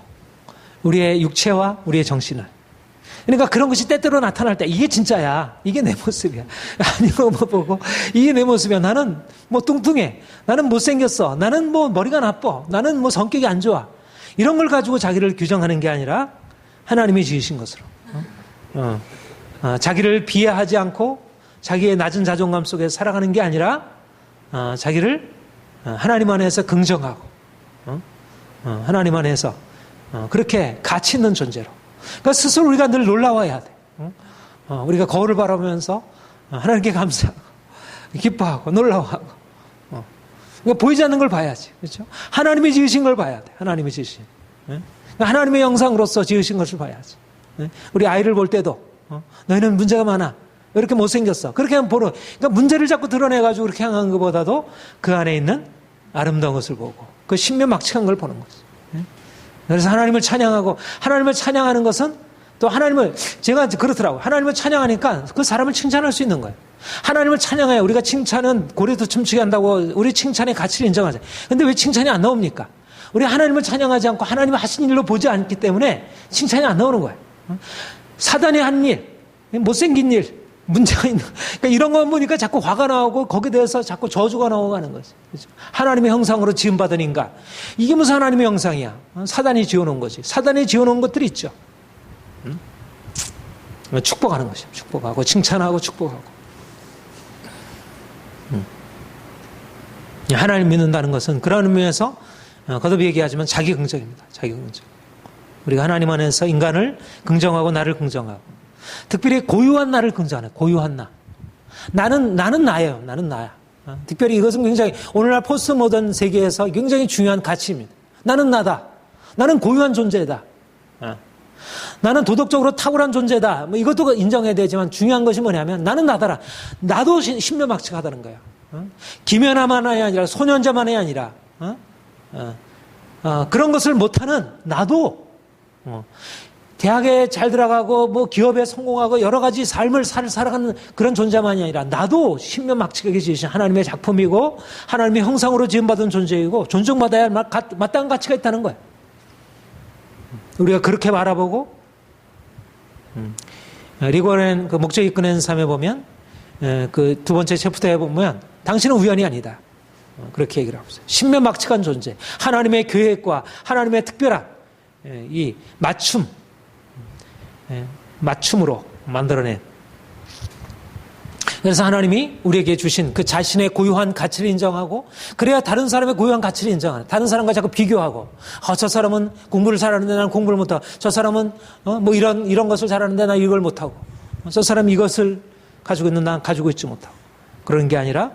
우리의 육체와 우리의 정신을. 그러니까 그런 것이 때때로 나타날 때 이게 진짜야. 이게 내 모습이야. 아니고 보고 이게 내 모습이야. 나는 뚱뚱해. 나는 못생겼어. 나는 머리가 나빠. 나는 성격이 안 좋아. 이런 걸 가지고 자기를 규정하는 게 아니라 하나님이 지으신 것으로 자기를 비하하지 않고 자기의 낮은 자존감 속에 살아가는 게 아니라 자기를 하나님 안에서 긍정하고 하나님 안에서 그렇게 가치 있는 존재로. 그러니까 스스로 우리가 늘 놀라워야 돼. 우리가 거울을 바라보면서 하나님께 감사하고 기뻐하고 놀라워하고. 그러니까 보이지 않는 걸 봐야지. 그렇죠? 하나님이 지으신 걸 봐야 돼. 하나님이 지으신. 그러니까 하나님의 영상으로서 지으신 것을 봐야지. 우리 아이를 볼 때도 너희는 문제가 많아. 왜 이렇게 못생겼어? 그렇게 하면 그러니까 문제를 자꾸 드러내가지고 그렇게 향한 것보다도 그 안에 있는 아름다운 것을 보고 그 신묘막측한 걸 보는 거지. 그래서 하나님을 찬양하고 하나님을 찬양하는 것은 또 제가 그렇더라고요. 하나님을 찬양하니까 그 사람을 칭찬할 수 있는 거예요. 하나님을 찬양해야 우리가 칭찬은 고래도 춤추게 한다고 우리 칭찬의 가치를 인정하잖아요. 근데 왜 칭찬이 안 나옵니까? 우리 하나님을 찬양하지 않고 하나님을 하신 일로 보지 않기 때문에 칭찬이 안 나오는 거예요. 사단이 한 일, 못생긴 일, 문제가 있는, 그러니까 이런 거 보니까 자꾸 화가 나오고 거기에 대해서 자꾸 저주가 나오고 하는 거지. 그렇죠? 하나님의 형상으로 지음받은 인간. 이게 무슨 하나님의 형상이야? 사단이 지어놓은 거지. 사단이 지어놓은 것들이 있죠. 축복하는 것이야. 축복하고, 칭찬하고, 축복하고. 하나님 믿는다는 것은 그런 의미에서 거듭 얘기하지만 자기 긍정입니다. 자기 긍정. 우리가 하나님 안에서 인간을 긍정하고 나를 긍정하고 특별히 고유한 나를 긍정하는 고유한 나. 나는 나예요. 나는 나야. 특별히 이것은 굉장히 오늘날 포스트 모던 세계에서 굉장히 중요한 가치입니다. 나는 나다. 나는 고유한 존재다. 나는 도덕적으로 탁월한 존재다. 이것도 인정해야 되지만 중요한 것이 뭐냐면 나는 나다라. 나도 신묘막측하다는 거예요. 김연아만이 아니라 소년자만이 아니라 그런 것을 못하는 나도 대학에 잘 들어가고 기업에 성공하고 여러 가지 삶을 살아가는 그런 존재만이 아니라 나도 신묘막측하게 지으신 하나님의 작품이고 하나님의 형상으로 지음받은 존재이고 존중받아야 할 마땅한 가치가 있다는 거예요. 우리가 그렇게 바라보고 리고렌 그 목적이 꺼낸 삶에 보면 그 두 번째 챕터에 보면 당신은 우연이 아니다. 그렇게 얘기를 하고 있어요. 신묘막측한 존재, 하나님의 계획과 하나님의 특별한 이 맞춤으로 만들어낸. 그래서 하나님이 우리에게 주신 그 자신의 고유한 가치를 인정하고, 그래야 다른 사람의 고유한 가치를 인정하는, 다른 사람과 자꾸 비교하고, 저 사람은 공부를 잘하는데 나는 공부를 못하고, 저 사람은 뭐 이런 것을 잘하는데 나 이걸 못하고, 저 사람이 이것을 가지고 있는 난 가지고 있지 못하고, 그런 게 아니라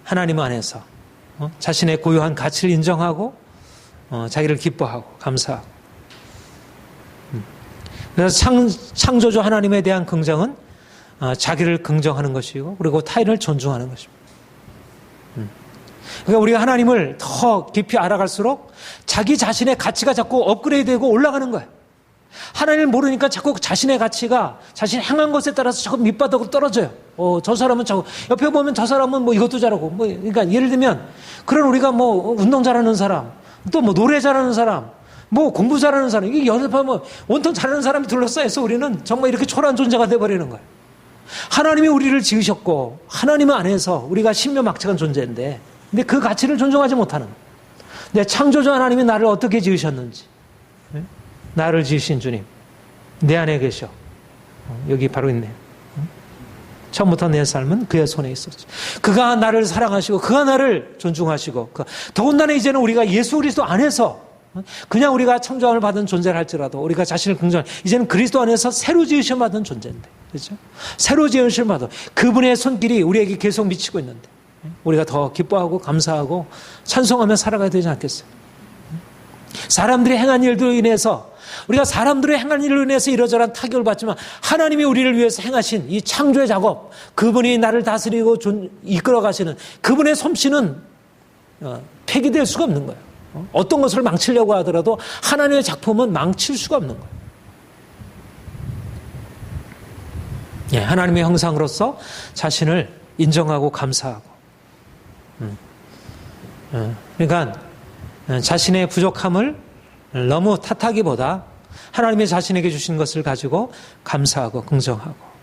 하나님 안에서 자신의 고유한 가치를 인정하고 자기를 기뻐하고 감사하고. 그래서 창조주 하나님에 대한 긍정은 자기를 긍정하는 것이고, 그리고 타인을 존중하는 것입니다. 그러니까 우리가 하나님을 더 깊이 알아갈수록 자기 자신의 가치가 자꾸 업그레이드되고 올라가는 거예요. 하나님을 모르니까 자꾸 자신의 가치가 자신이 행한 것에 따라서 자꾸 밑바닥으로 떨어져요. 저 사람은 자꾸 옆에 보면 저 사람은 뭐 이것도 잘하고, 그러니까 예를 들면 그런 우리가 뭐 운동 잘하는 사람, 또 뭐 노래 잘하는 사람, 뭐 공부 잘하는 사람, 이게 연습하면 온통 잘하는 사람이 둘러싸여서 우리는 정말 이렇게 초라한 존재가 돼버리는 거예요. 하나님이 우리를 지으셨고 하나님 안에서 우리가 신묘막측한 존재인데, 근데 그 가치를 존중하지 못하는, 내 창조주 하나님이 나를 어떻게 지으셨는지, 나를 지으신 주님 내 안에 계셔. 여기 바로 있네요. 처음부터 내 삶은 그의 손에 있었지. 그가 나를 사랑하시고 그가 나를 존중하시고, 더군다나 이제는 우리가 예수 그리스도 안에서 그냥 우리가 창조함을 받은 존재를 할지라도 우리가 자신을 긍정하는, 이제는 그리스도 안에서 새로 지으심 받은 존재인데, 그렇죠? 새로 지으심 받은 그분의 손길이 우리에게 계속 미치고 있는데 우리가 더 기뻐하고 감사하고 찬송하며 살아가야 되지 않겠어요? 사람들이 행한 일들로 인해서, 우리가 사람들의 행한 일로 인해서 이러저러한 타격을 받지만 하나님이 우리를 위해서 행하신 이 창조의 작업, 그분이 나를 다스리고 이끌어 가시는 그분의 솜씨는 폐기될 수가 없는 거예요. 어떤 것을 망치려고 하더라도 하나님의 작품은 망칠 수가 없는 거예요. 예, 하나님의 형상으로서 자신을 인정하고 감사하고, 그러니까 자신의 부족함을 너무 탓하기보다 하나님이 자신에게 주신 것을 가지고 감사하고 긍정하고.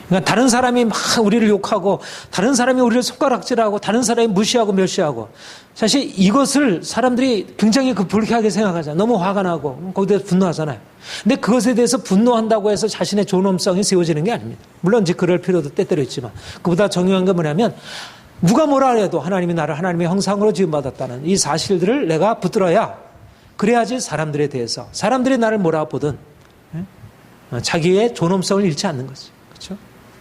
그러니까 다른 사람이 막 우리를 욕하고, 다른 사람이 우리를 손가락질하고, 다른 사람이 무시하고 멸시하고, 사실 이것을 사람들이 굉장히 불쾌하게 생각하잖아요. 너무 화가 나고 거기에 대해서 분노하잖아요. 근데 그것에 대해서 분노한다고 해서 자신의 존엄성이 세워지는 게 아닙니다. 물론 이제 그럴 필요도 때때로 있지만, 그보다 중요한 건 뭐냐면, 누가 뭐라 해도 하나님이 나를 하나님의 형상으로 지음받았다는 이 사실들을 내가 붙들어야, 그래야지 사람들에 대해서, 사람들이 나를 뭐라 보든 자기의 존엄성을 잃지 않는 거지. 그렇죠?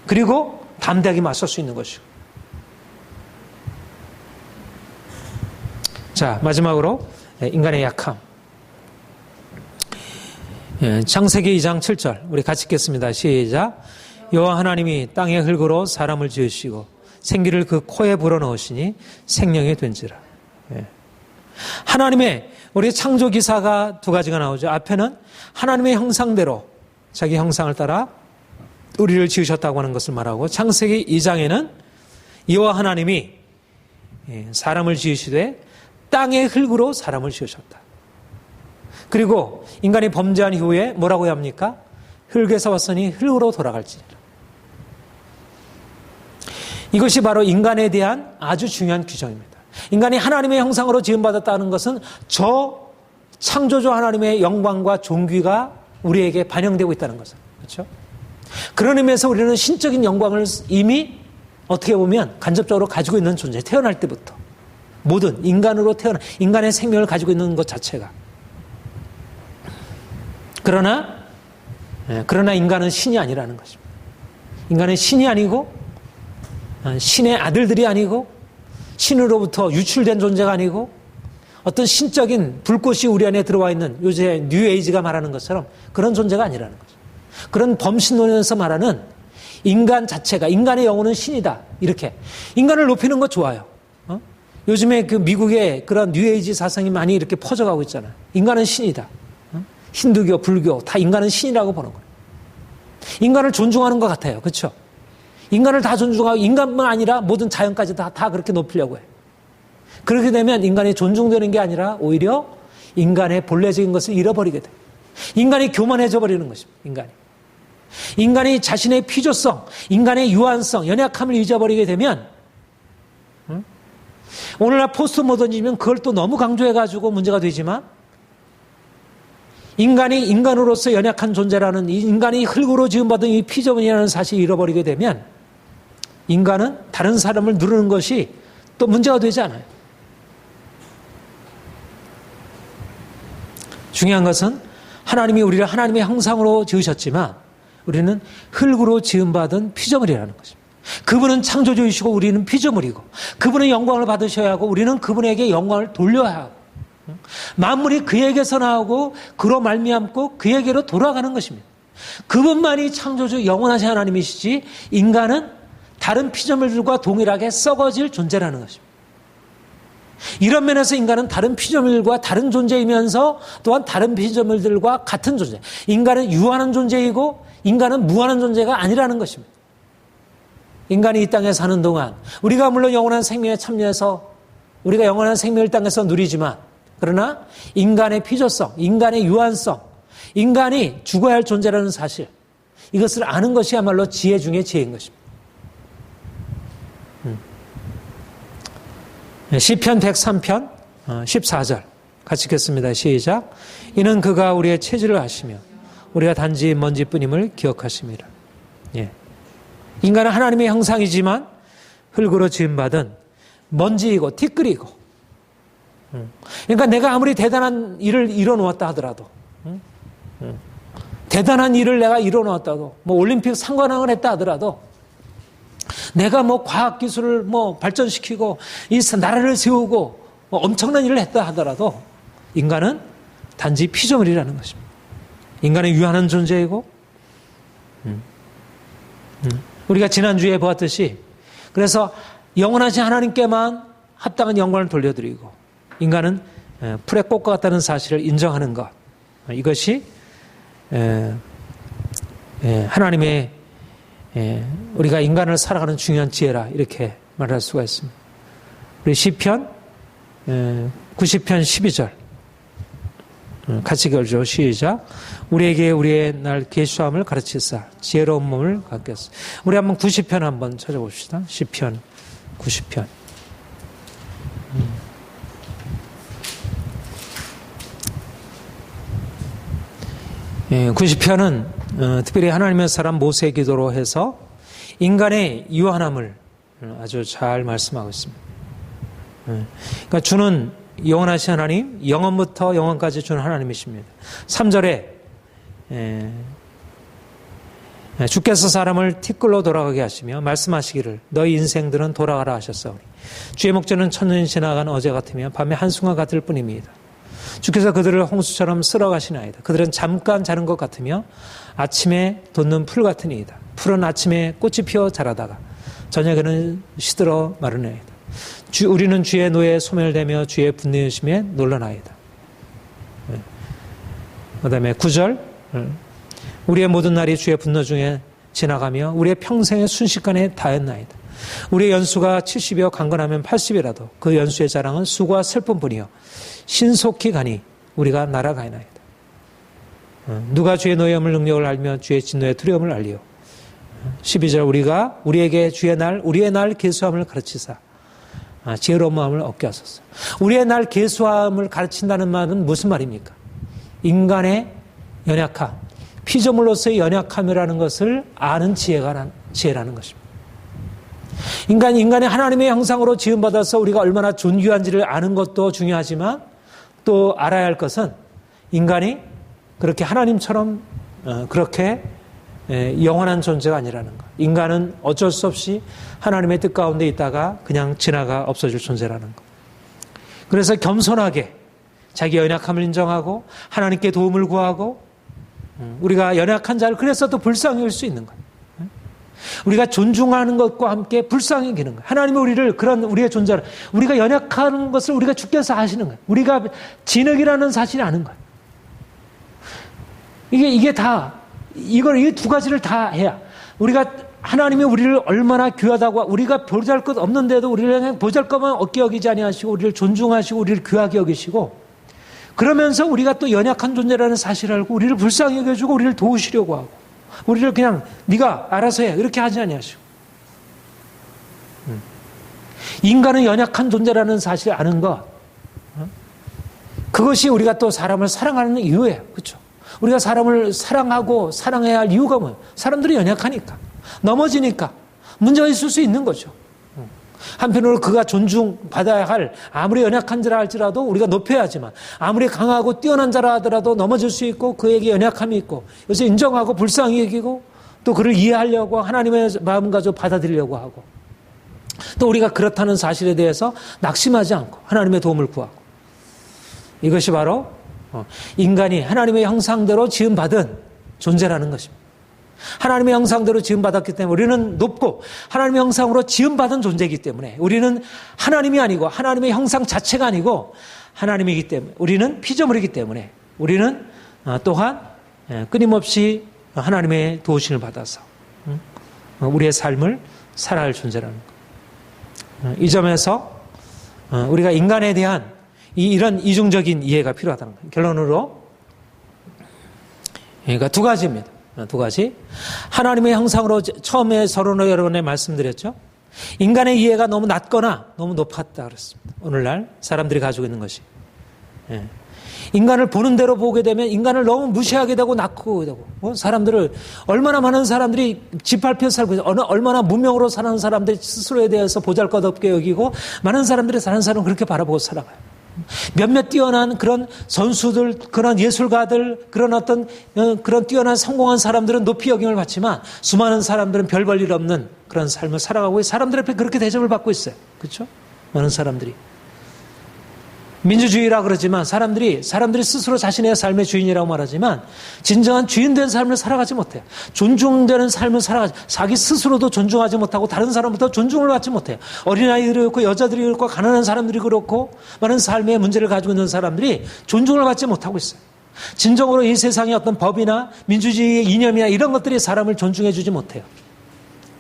그리고 담대하게 맞설 수 있는 것이고. 자, 마지막으로 인간의 약함. 창세기 2장 7절 우리 같이 읽겠습니다. 시작. 여호와 하나님이 땅의 흙으로 사람을 지으시고 생기를 그 코에 불어넣으시니 생명이 된지라. 하나님의 우리 창조 기사가 두 가지가 나오죠. 앞에는 하나님의 형상대로 자기 형상을 따라 우리를 지으셨다고 하는 것을 말하고, 창세기 2장에는 여호와 하나님이 사람을 지으시되 땅의 흙으로 사람을 지으셨다. 그리고 인간이 범죄한 이후에 뭐라고 해야 합니까? 흙에서 왔으니 흙으로 돌아갈지니라. 이것이 바로 인간에 대한 아주 중요한 규정입니다. 인간이 하나님의 형상으로 지음받았다는 것은 저 창조주 하나님의 영광과 존귀가 우리에게 반영되고 있다는 것은, 그렇죠? 그런 의미에서 우리는 신적인 영광을 이미 어떻게 보면 간접적으로 가지고 있는 존재, 태어날 때부터 모든 인간으로 태어난 인간의 생명을 가지고 있는 것 자체가. 그러나 인간은 신이 아니라는 것입니다. 인간은 신이 아니고, 신의 아들들이 아니고, 신으로부터 유출된 존재가 아니고, 어떤 신적인 불꽃이 우리 안에 들어와 있는 요새 뉴에이지가 말하는 것처럼 그런 존재가 아니라는 거죠. 그런 범신론에서 말하는 인간 자체가, 인간의 영혼은 신이다, 이렇게 인간을 높이는 거 좋아요. 요즘에 그 미국의 그런 뉴에이지 사상이 많이 이렇게 퍼져가고 있잖아요. 인간은 신이다. 힌두교, 불교 다 인간은 신이라고 보는 거예요. 인간을 존중하는 것 같아요. 그렇죠? 인간을 다 존중하고, 인간만 아니라 모든 자연까지 다 그렇게 높이려고 해요. 그렇게 되면 인간이 존중되는 게 아니라 오히려 인간의 본래적인 것을 잃어버리게 돼요. 인간이 교만해져 버리는 것입니다. 인간이 자신의 피조성, 인간의 유한성, 연약함을 잊어버리게 되면 오늘날 포스트 모더니즘은 그걸 또 너무 강조해가지고 문제가 되지만 인간이 인간으로서 연약한 존재라는 인간이 흙으로 지음받은 이 피조물이라는 사실을 잃어버리게 되면 인간은 다른 사람을 누르는 것이 또 문제가 되지 않아요. 중요한 것은 하나님이 우리를 하나님의 형상으로 지으셨지만 우리는 흙으로 지음받은 피조물이라는 것입니다. 그분은 창조주이시고 우리는 피조물이고 그분의 영광을 받으셔야 하고 우리는 그분에게 영광을 돌려야 하고 만물이 그에게서 나오고 그로 말미암고 그에게로 돌아가는 것입니다. 그분만이 창조주 영원하신 하나님이시지 인간은 다른 피조물들과 동일하게 썩어질 존재라는 것입니다. 이런 면에서 인간은 다른 피조물들과 다른 존재이면서 또한 다른 피조물들과 같은 존재. 인간은 유한한 존재이고 인간은 무한한 존재가 아니라는 것입니다. 인간이 이 땅에 사는 동안 우리가 물론 영원한 생명에 참여해서 우리가 영원한 생명을 땅에서 누리지만 그러나 인간의 피조성, 인간의 유한성, 인간이 죽어야 할 존재라는 사실 이것을 아는 것이야말로 지혜 중에 지혜인 것입니다. 시편 103편 14절 같이 읽겠습니다. 시작. 이는 그가 우리의 체질을 아시며 우리가 단지 먼지뿐임을 기억하십니다. 예. 인간은 하나님의 형상이지만 흙으로 지음받은 먼지이고 티끌이고 그러니까 내가 아무리 대단한 일을 이뤄놓았다 하더라도 대단한 일을 내가 이뤄놓았다도 뭐 올림픽 상관왕을 했다 하더라도 내가 뭐 과학기술을 뭐 발전시키고 이 나라를 세우고 뭐 엄청난 일을 했다 하더라도 인간은 단지 피조물이라는 것입니다. 인간은 유한한 존재이고 우리가 지난주에 보았듯이 그래서 영원하신 하나님께만 합당한 영광을 돌려드리고 인간은 풀의 꽃과 같다는 사실을 인정하는 것 이것이 하나님의 우리가 인간을 살아가는 중요한 지혜라 이렇게 말할 수가 있습니다. 우리 시편 90편 12절 같이 읽어줘. 시작. 우리에게 우리의 날 계수함을 가르치사 지혜로운 몸을 갖게 하소서. 우리 한번 90편 한번 찾아봅시다. 시편 90편. 90편은 특별히 하나님의 사람 모세의 기도로 해서 인간의 유한함을 아주 잘 말씀하고 있습니다. 그러니까 주는 영원하신 하나님, 영원부터 영원까지 주는 하나님이십니다. 3절에 주께서 사람을 티끌로 돌아가게 하시며 말씀하시기를 너희 인생들은 돌아가라 하셨사오니 주의 목전은 천년이 지나간 어제 같으며 밤에 한순간 같을 뿐입니다. 주께서 그들을 홍수처럼 쓸어가시나이다. 그들은 잠깐 자는 것 같으며 아침에 돋는 풀 같으니이다. 풀은 아침에 꽃이 피어 자라다가 저녁에는 시들어 마르나이다. 우리는 주의 노에 소멸되며 주의 분노심에 놀라나이다. 그 다음에 9절 우리의 모든 날이 주의 분노 중에 지나가며 우리의 평생의 순식간에 다했나이다. 우리의 연수가 70이여 강건하면 80이라도 그 연수의 자랑은 수고와 슬픔뿐이요 신속히 가니 우리가 날아가나이다. 누가 주의 노여움을 능력을 알며 주의 진노의 두려움을 알리요. 12절 우리가 우리에게 주의 날 우리의 날 계수함을 가르치사 지혜로운 마음을 얻게 하소서. 우리의 날 계수함을 가르친다는 말은 무슨 말입니까? 인간의 연약함, 피조물로서의 연약함이라는 것을 아는 지혜라는 것입니다. 인간의 하나님의 형상으로 지음받아서 우리가 얼마나 존귀한지를 아는 것도 중요하지만 또 알아야 할 것은 인간이 그렇게 하나님처럼 그렇게 영원한 존재가 아니라는 것. 인간은 어쩔 수 없이 하나님의 뜻 가운데 있다가 그냥 지나가 없어질 존재라는 것. 그래서 겸손하게 자기 연약함을 인정하고 하나님께 도움을 구하고 우리가 연약한 자를 그래서 또 불쌍히 여길 수 있는 것. 우리가 존중하는 것과 함께 불쌍히 여기는 거예요. 하나님이 우리를 그런 우리의 존재를 우리가 연약한 것을 우리가 주께서 아시는 거예요. 우리가 진흙이라는 사실을 아는 거예요. 이게 다 이 두 가지를 다 해야 우리가 하나님이 우리를 얼마나 귀하다고 우리가 보잘것 없는데도 우리를 그냥 보잘것만 얻게 여기지 아니하시고 우리를 존중하시고 우리를 귀하게 여기시고 그러면서 우리가 또 연약한 존재라는 사실을 알고 우리를 불쌍히 여겨주고 우리를 도우시려고 하고 우리를 그냥 네가 알아서 해 이렇게 하지 아니하시고 인간은 연약한 존재라는 사실을 아는 것 그것이 우리가 또 사람을 사랑하는 이유예요. 그렇죠? 우리가 사람을 사랑하고 사랑해야 할 이유가 뭐예요? 사람들이 연약하니까 넘어지니까 문제가 있을 수 있는 거죠. 한편으로 그가 존중받아야 할 아무리 연약한 자라 할지라도 우리가 높여야 하지만 아무리 강하고 뛰어난 자라 하더라도 넘어질 수 있고 그에게 연약함이 있고 그래서 인정하고 불쌍히 여기고 또 그를 이해하려고 하나님의 마음 가지고 받아들이려고 하고 또 우리가 그렇다는 사실에 대해서 낙심하지 않고 하나님의 도움을 구하고 이것이 바로 인간이 하나님의 형상대로 지음받은 존재라는 것입니다. 하나님의 형상대로 지음받았기 때문에 우리는 높고 하나님의 형상으로 지음받은 존재이기 때문에 우리는 하나님이 아니고 하나님의 형상 자체가 아니고 하나님이기 때문에 우리는 피조물이기 때문에 우리는 또한 끊임없이 하나님의 도우심을 받아서 우리의 삶을 살아야 할 존재라는 것. 이 점에서 우리가 인간에 대한 이런 이중적인 이해가 필요하다는 거예요. 결론으로 그러니까 두 가지입니다. 두 가지. 하나님의 형상으로 처음에 서론을 여러분에 말씀드렸죠. 인간의 이해가 너무 낮거나 너무 높았다 그랬습니다. 오늘날 사람들이 가지고 있는 것이. 인간을 보는 대로 보게 되면 인간을 너무 무시하게 되고 낙후하게 되고 사람들을 얼마나 많은 사람들이 짓밟혀 살고 있어요. 얼마나 무명으로 사는 사람들이 스스로에 대해서 보잘것없게 여기고 많은 사람들이 사는 사람은 그렇게 바라보고 살아가요. 몇몇 뛰어난 그런 선수들, 그런 예술가들, 그런 뛰어난 성공한 사람들은 높이 여김을 받지만 수많은 사람들은 별 볼 일 없는 그런 삶을 살아가고 사람들 앞에 그렇게 대접을 받고 있어요. 그렇죠? 많은 사람들이. 민주주의라 그러지만 사람들이 스스로 자신의 삶의 주인이라고 말하지만 진정한 주인된 삶을 살아가지 못해요. 존중되는 삶을 자기 스스로도 존중하지 못하고 다른 사람부터 존중을 받지 못해요. 어린아이들이 그렇고 여자들이 그렇고 가난한 사람들이 그렇고 많은 삶의 문제를 가지고 있는 사람들이 존중을 받지 못하고 있어요. 진정으로 이 세상의 어떤 법이나 민주주의의 이념이나 이런 것들이 사람을 존중해 주지 못해요.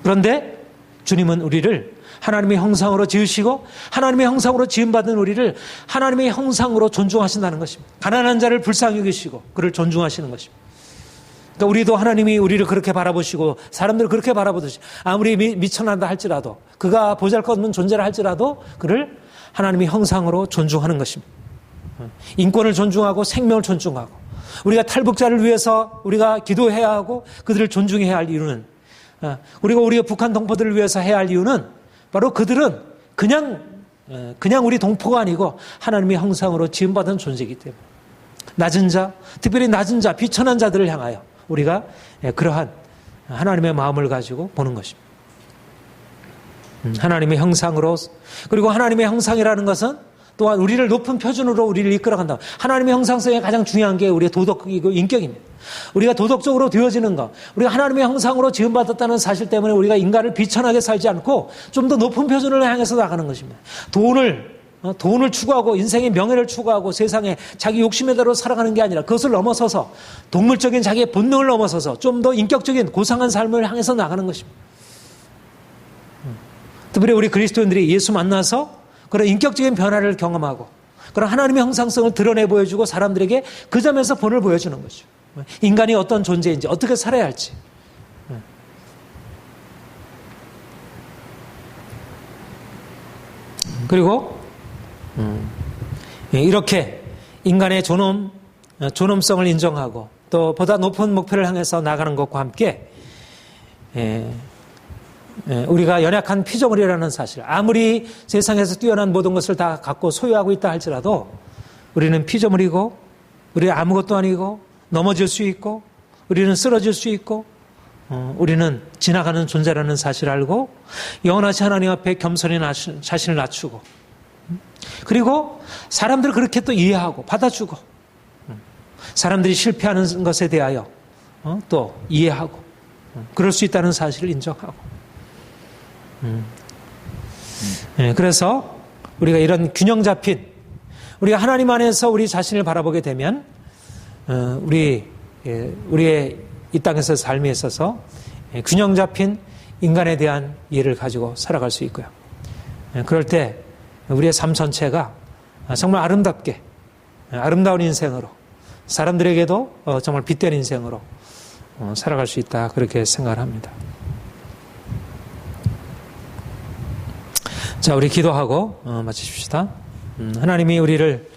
그런데 주님은 우리를 하나님의 형상으로 지으시고 하나님의 형상으로 지음받은 우리를 하나님의 형상으로 존중하신다는 것입니다. 가난한 자를 불쌍히 여기시고 그를 존중하시는 것입니다. 그러니까 우리도 하나님이 우리를 그렇게 바라보시고 사람들을 그렇게 바라보듯이 아무리 미천하다 할지라도 그가 보잘것없는 존재라 할지라도 그를 하나님의 형상으로 존중하는 것입니다. 인권을 존중하고 생명을 존중하고 우리가 탈북자를 위해서 우리가 기도해야 하고 그들을 존중해야 할 이유는 우리가 북한 동포들을 위해서 해야 할 이유는 바로 그들은 그냥 우리 동포가 아니고 하나님의 형상으로 지음받은 존재이기 때문에 낮은 자, 특별히 낮은 자, 비천한 자들을 향하여 우리가 그러한 하나님의 마음을 가지고 보는 것입니다. 하나님의 형상으로 그리고 하나님의 형상이라는 것은 또한 우리를 높은 표준으로 우리를 이끌어간다. 하나님의 형상성에 가장 중요한 게 우리의 도덕이고 인격입니다. 우리가 도덕적으로 되어지는 것, 우리가 하나님의 형상으로 지음받았다는 사실 때문에 우리가 인간을 비천하게 살지 않고 좀 더 높은 표준을 향해서 나가는 것입니다. 돈을 추구하고 인생의 명예를 추구하고 세상에 자기 욕심에 대로 살아가는 게 아니라 그것을 넘어서서 동물적인 자기의 본능을 넘어서서 좀 더 인격적인 고상한 삶을 향해서 나가는 것입니다. 특별히 우리 그리스도인들이 예수 만나서 그런 인격적인 변화를 경험하고 그런 하나님의 형상성을 드러내 보여주고 사람들에게 그 점에서 본을 보여주는 거죠. 인간이 어떤 존재인지 어떻게 살아야 할지. 그리고 이렇게 인간의 존엄성을 인정하고 또 보다 높은 목표를 향해서 나가는 것과 함께 우리가 연약한 피조물이라는 사실, 아무리 세상에서 뛰어난 모든 것을 다 갖고 소유하고 있다 할지라도 우리는 피조물이고 우리는 아무것도 아니고 넘어질 수 있고 우리는 쓰러질 수 있고 우리는 지나가는 존재라는 사실을 알고 영원하신 하나님 앞에 겸손히 자신을 낮추고 그리고 사람들을 그렇게 또 이해하고 받아주고 사람들이 실패하는 것에 대하여 또 이해하고 그럴 수 있다는 사실을 인정하고 그래서 우리가 이런 균형 잡힌 우리가 하나님 안에서 우리 자신을 바라보게 되면 우리의 이 땅에서 삶에 있어서 균형 잡힌 인간에 대한 이해를 가지고 살아갈 수 있고요. 그럴 때 우리의 삶 전체가 정말 아름답게 아름다운 인생으로, 사람들에게도 정말 빛된 인생으로 살아갈 수 있다, 그렇게 생각을 합니다. 자, 우리 기도하고 마치십시다. 하나님이 우리를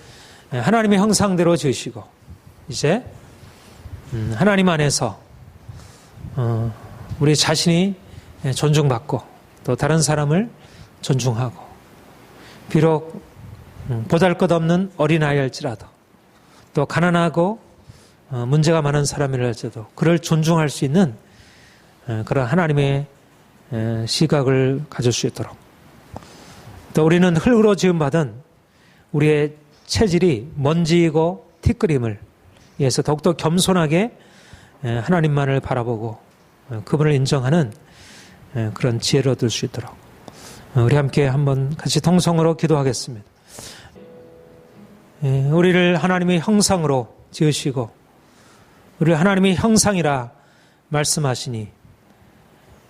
하나님의 형상대로 지으시고 이제 하나님 안에서 우리 자신이 존중받고 또 다른 사람을 존중하고, 비록 보잘것없는 어린아이일지라도 또 가난하고 문제가 많은 사람이랄지라도 그를 존중할 수 있는 그런 하나님의 시각을 가질 수 있도록, 또 우리는 흙으로 지음받은 우리의 체질이 먼지이고 티끌임을 위해서 더욱더 겸손하게 하나님만을 바라보고 그분을 인정하는 그런 지혜를 얻을 수 있도록 우리 함께 한번 같이 통성으로 기도하겠습니다. 우리를 하나님의 형상으로 지으시고 우리를 하나님의 형상이라 말씀하시니,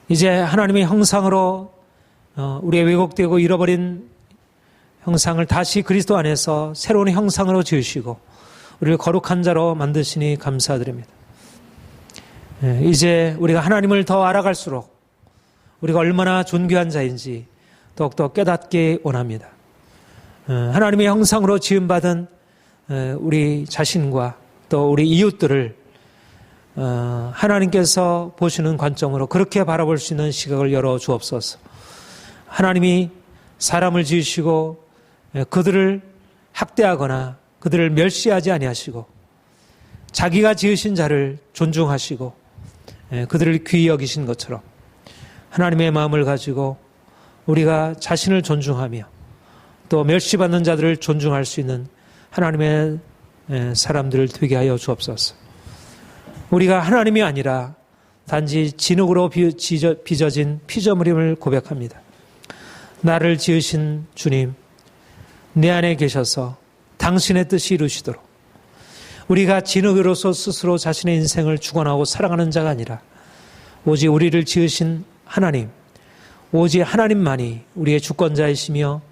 이제 하나님의 형상으로 우리의 왜곡되고 잃어버린 형상을 다시 그리스도 안에서 새로운 형상으로 지으시고 우리를 거룩한 자로 만드시니 감사드립니다. 이제 우리가 하나님을 더 알아갈수록 우리가 얼마나 존귀한 자인지 더욱더 깨닫기 원합니다. 하나님의 형상으로 지음받은 우리 자신과 또 우리 이웃들을 하나님께서 보시는 관점으로 그렇게 바라볼 수 있는 시각을 열어 주옵소서. 하나님이 사람을 지으시고 그들을 학대하거나 그들을 멸시하지 아니하시고 자기가 지으신 자를 존중하시고 그들을 귀히 여기신 것처럼 하나님의 마음을 가지고 우리가 자신을 존중하며 또 멸시받는 자들을 존중할 수 있는 하나님의 사람들을 되게 하여 주옵소서. 우리가 하나님이 아니라 단지 진흙으로 빚어진 피조물임을 고백합니다. 나를 지으신 주님, 내 안에 계셔서 당신의 뜻이 이루시도록 우리가 진흙으로서 스스로 자신의 인생을 주관하고 살아가는 자가 아니라 오직 우리를 지으신 하나님, 오직 하나님만이 우리의 주권자이시며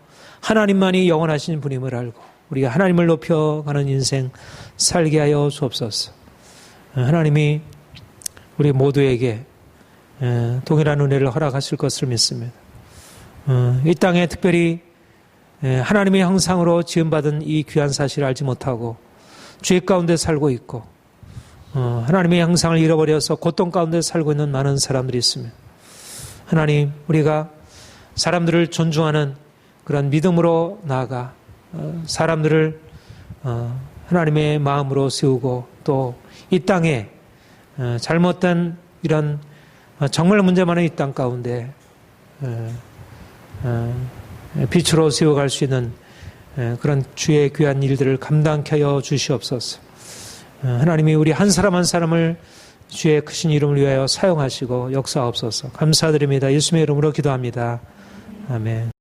하나님만이 영원하신 분임을 알고 우리가 하나님을 높여가는 인생 살게 하여 주옵소서. 하나님이 우리 모두에게 동일한 은혜를 허락하실 것을 믿습니다. 이 땅에 특별히 하나님의 형상으로 지음받은 이 귀한 사실을 알지 못하고 죄 가운데 살고 있고 하나님의 형상을 잃어버려서 고통 가운데 살고 있는 많은 사람들이 있습니다. 하나님, 우리가 사람들을 존중하는 그런 믿음으로 나아가 사람들을 하나님의 마음으로 세우고 또 이 땅에 잘못된 이런 정말 문제 많은 이 땅 가운데 빛으로 세워갈 수 있는 그런 주의 귀한 일들을 감당케 하여 주시옵소서. 하나님이 우리 한 사람 한 사람을 주의 크신 이름을 위하여 사용하시고 역사하옵소서. 감사드립니다. 예수님의 이름으로 기도합니다. 아멘.